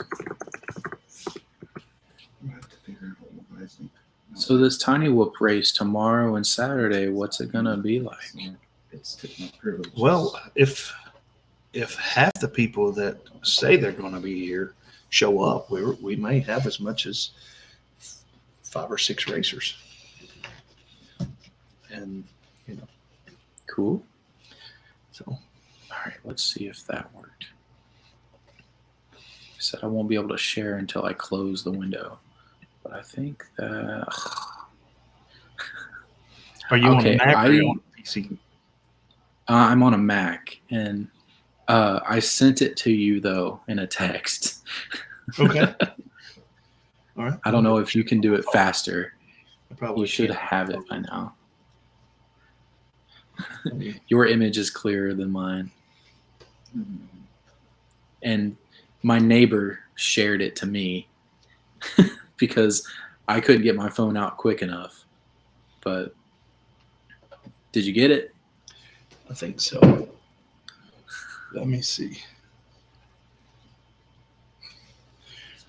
So this TinyWhoop race tomorrow and Saturday, what's it gonna be like? Well, if half the people that say they're going to be here show up, we may have as much as 5 or 6 racers. And cool. So, all right, let's see if that worked. said I won't be able to share until I close the window. But I think that... Are you Okay, on a Mac or are you on a PC? I'm on a Mac, and I sent it to you, though, in a text. Okay. All right. I don't know if you can do it faster. I probably You should can't. have it by now. Your image is clearer than mine. And my neighbor shared it to me because I couldn't get my phone out quick enough. But did you get it? I think so. Let me see.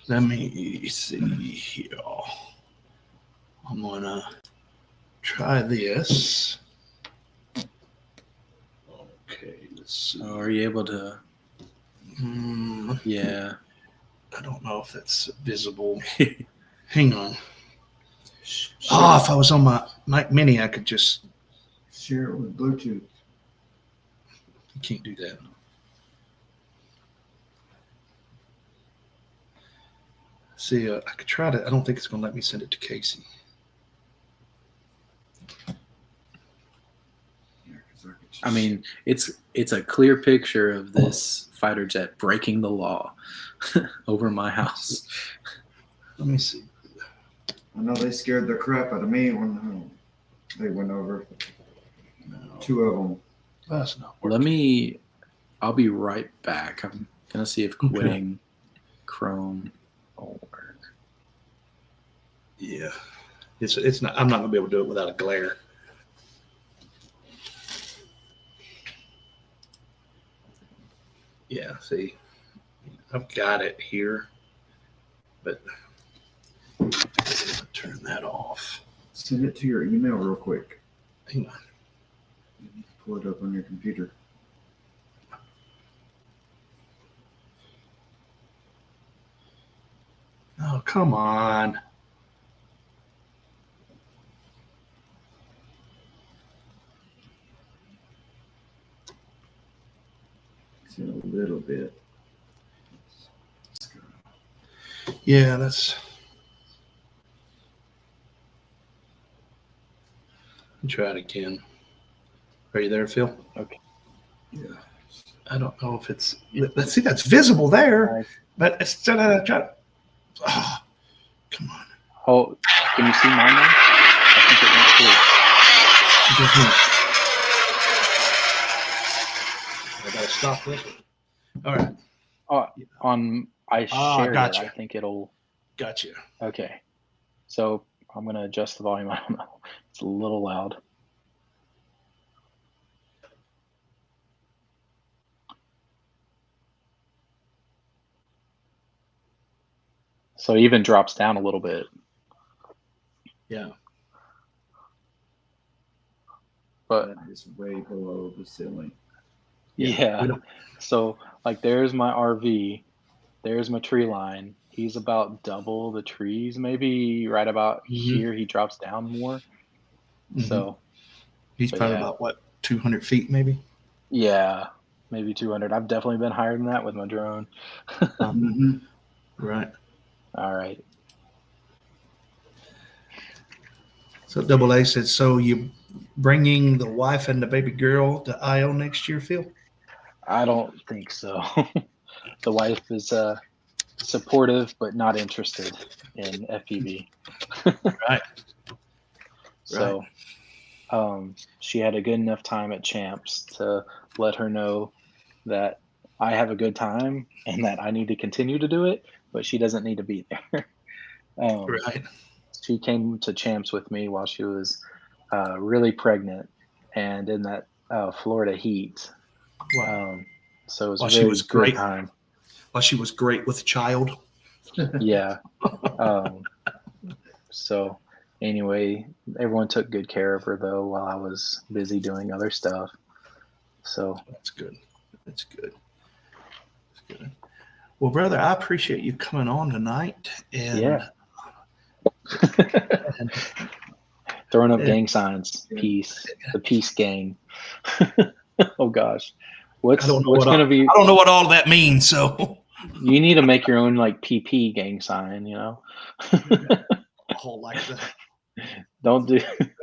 Let me see here. I'm gonna try this. Okay, let's see. Oh, are you able to? Yeah. I don't know if that's visible. Hang on. If I was on my Mac Mini, I could just share it with Bluetooth. You can't do that. See, I could try to. I don't think it's going to let me send it to Casey. I mean, it's a clear picture of this fighter jet breaking the law over my house. Let me see. I know they scared the crap out of me when they went over. No, 2 of them. that's not working. I'll be right back. I'm gonna see if quitting Chrome will work. Yeah, it's not. I'm not going to be able to do it without a glare. Yeah, see, I've got it here, but turn that off. Send it to your email real quick. Hang on. Pull it up on your computer. Oh, come on. It's in a little bit. Yeah, that's. Try it again. Are you there, Phil? Okay. Yeah. I don't know if it's. Let's see. That's visible there, but it's still try. Oh, come on. Oh, can you see mine now? I think it went through. I gotta stop this. All right. Oh, I shared gotcha. it. I think it'll. Gotcha. Okay. So I'm gonna adjust the volume. I don't know. It's a little loud. So it even drops down a little bit. Yeah. But That is way below the ceiling. yeah. So like there's my RV, there's my tree line. He's about double the trees, maybe right about here. He drops down more. So he's probably about what, 200 feet maybe? Yeah, maybe 200. I've definitely been higher than that with my drone. Right. All right. So Double A said, so you bringing the wife and the baby girl to IO next year, Phil? I don't think so. The wife is supportive but not interested in FPV. Right. So she had a good enough time at Champs to let her know that I have a good time and that I need to continue to do it, but she doesn't need to be there. Right. She came to Champs with me while she was really pregnant and in that Florida heat. Wow. So it was While a she very was good great. time. While she was great with a child. Yeah. So anyway, everyone took good care of her though while I was busy doing other stuff. So that's good. That's good. That's good. Well, brother, I appreciate you coming on tonight. And yeah. Throwing up gang signs. Peace. The peace gang. Oh gosh. What's I don't know gonna be I don't know what all that means, so You need to make your own like PP gang sign, you know. All like Don't do.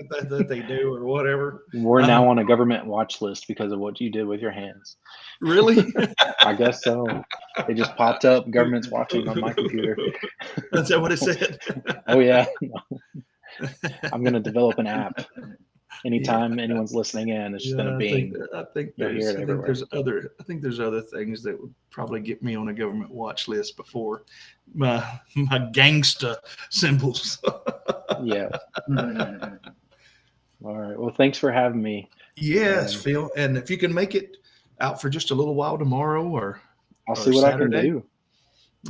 that they do or whatever. We're now on a government watch list because of what you did with your hands. Really? I guess so. It just popped up. Government's watching on my computer. Is that what it said? Oh yeah, I'm gonna develop an app. Yeah. Anytime anyone's listening in, it's just gonna bing. I think You'll hear it everywhere. there's other things that would probably get me on a government watch list before my gangsta symbols. Yeah. All right. Well, thanks for having me. Yes, Phil. And if you can make it out for just a little while tomorrow or I'll see what Saturday. I can do.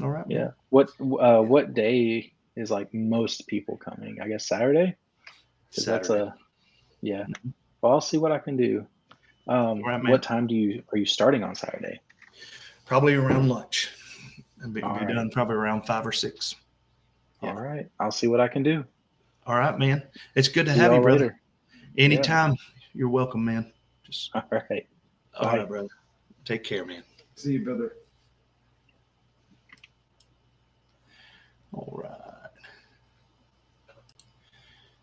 All right. Yeah. What day is like most people coming? I guess Saturday. 'Cause Saturday. Yeah. Well, I'll see what I can do. Right, man. What time are you starting on Saturday? Probably around lunch. And be All right. done probably around 5 or 6. Yeah. All right. I'll see what I can do. All right, man. It's good to See have you, y'all brother. later. Anytime. You're welcome, man. Just All right. all Bye. right, brother. Take care, man. See you, brother. All right.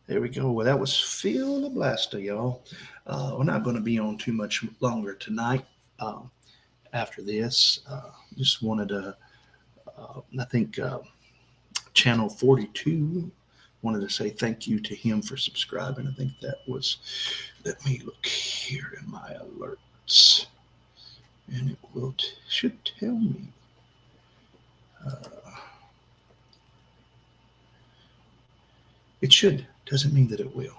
There we go. Well, that was Philablasta, y'all. We're not going to be on too much longer tonight. After this, just wanted to, I think channel 42 wanted to say thank you to him for subscribing. I think that was, let me look here in my alerts, and it should tell me. It should. Doesn't mean that it will.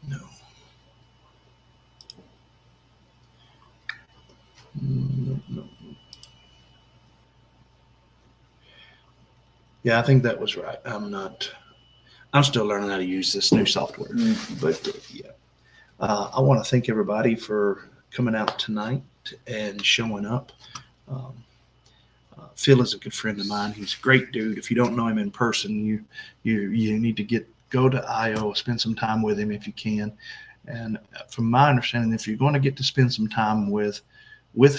No. No. Yeah, I think that was right. I'm still learning how to use this new software. But yeah, I want to thank everybody for coming out tonight and showing up. Phil is a good friend of mine. He's a great dude. If you don't know him in person, you need to go to IO, spend some time with him if you can. And from my understanding, if you're going to get to spend some time with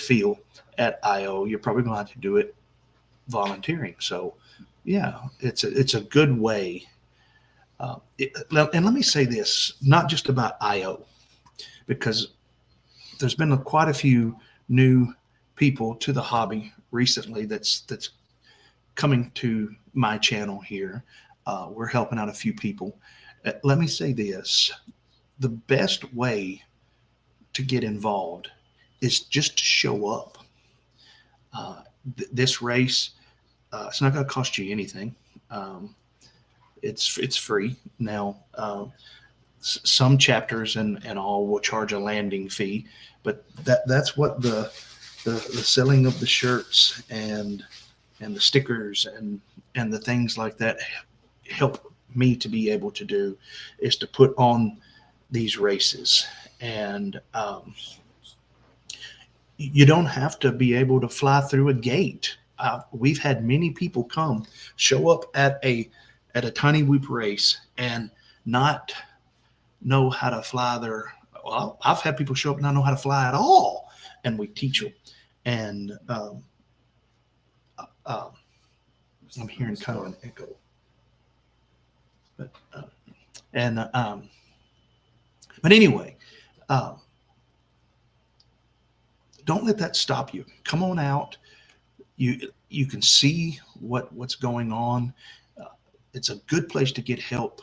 Phil at IO, you're probably going to have to do it volunteering. So yeah, it's a good way. And let me say this, not just about IO, because there's been quite a few new people to the hobby recently that's coming to my channel here. We're helping out a few people. Let me say this, the best way to get involved is just to show up. This race, it's not going to cost you anything. It's free. Now, some chapters and all will charge a landing fee, but that's what the selling of the shirts and the stickers and the things like that help me to be able to do, is to put on these races. And you don't have to be able to fly through a gate. We've had many people show up at a TinyWhoop race and not know how to fly well, I've had people show up and not know how to fly at all, and we teach them. And I'm hearing kind of an echo, but anyway, don't let that stop you. Come on out. You can see what's going on. It's a good place to get help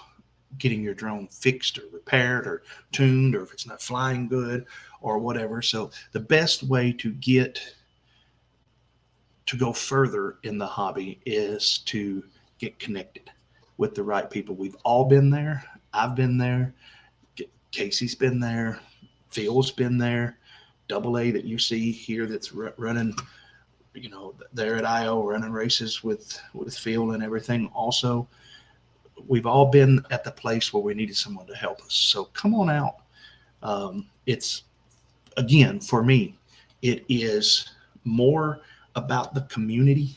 getting your drone fixed or repaired or tuned, or if it's not flying good or whatever. So the best way to go further in the hobby is to get connected with the right people. We've all been there. I've been there. Casey's been there. Phil's been there. AA that you see here that's running, they're at IO running races with Phil and everything. Also, we've all been at the place where we needed someone to help us. So come on out. It's, again, for me, it is more about the community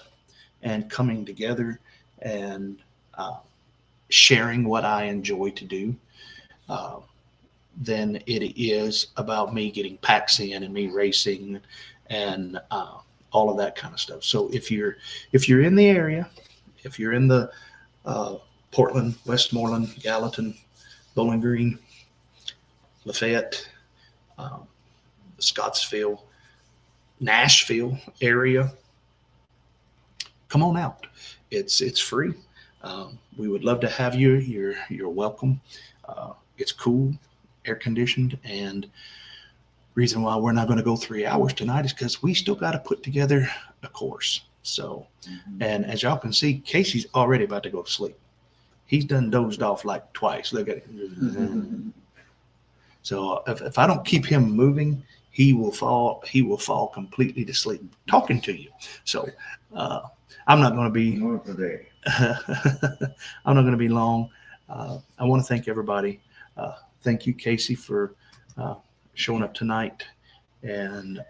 and coming together and sharing what I enjoy to do. than it is about me getting packs in and me racing and all of that kind of stuff. So if you're in the area, if you're in the Portland, Westmoreland, Gallatin, Bowling Green, Lafayette, Scottsville, Nashville area, come on out. It's free. We would love to have you. You're welcome. It's cool, air conditioned, and reason why we're not going to go 3 hours tonight is because we still got to put together a course. So, and as y'all can see, Casey's already about to go to sleep. He's done dozed off like twice. Look at it. So if I don't keep him moving, he will fall completely to sleep talking to you. So I'm not going to be I'm not going to be long. I want to thank everybody. Thank you, Casey, for showing up tonight, and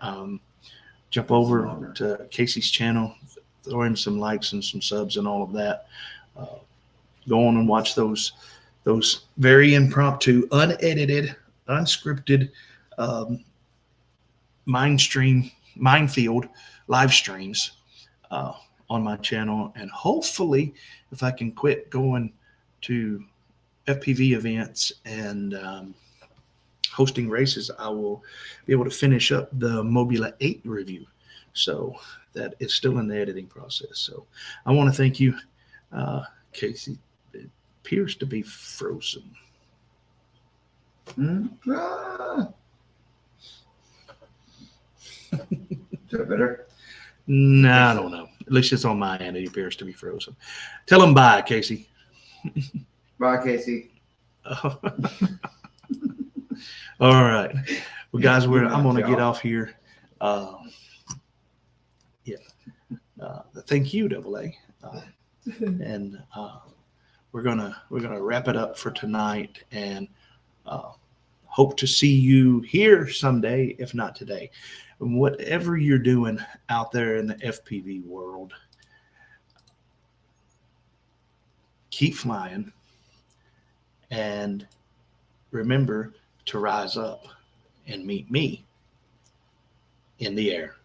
jump over to Casey's channel, throw him some likes and some subs and all of that. Go on and watch those very impromptu, unedited, unscripted minefield live streams on my channel. And hopefully, if I can quit going to FPV events and hosting races, I will be able to finish up the Mobula 8 review. So that is still in the editing process. So I want to thank you, Casey. It appears to be frozen. Is that better? No, I don't know. At least it's on my end. It appears to be frozen. Tell them bye, Casey. Bye, Casey. All right. Well, guys, I'm going to get off here. Thank you, Double A. And we're gonna wrap it up for tonight, and hope to see you here someday, if not today. And whatever you're doing out there in the FPV world, keep flying, and remember to rise up and meet me in the air.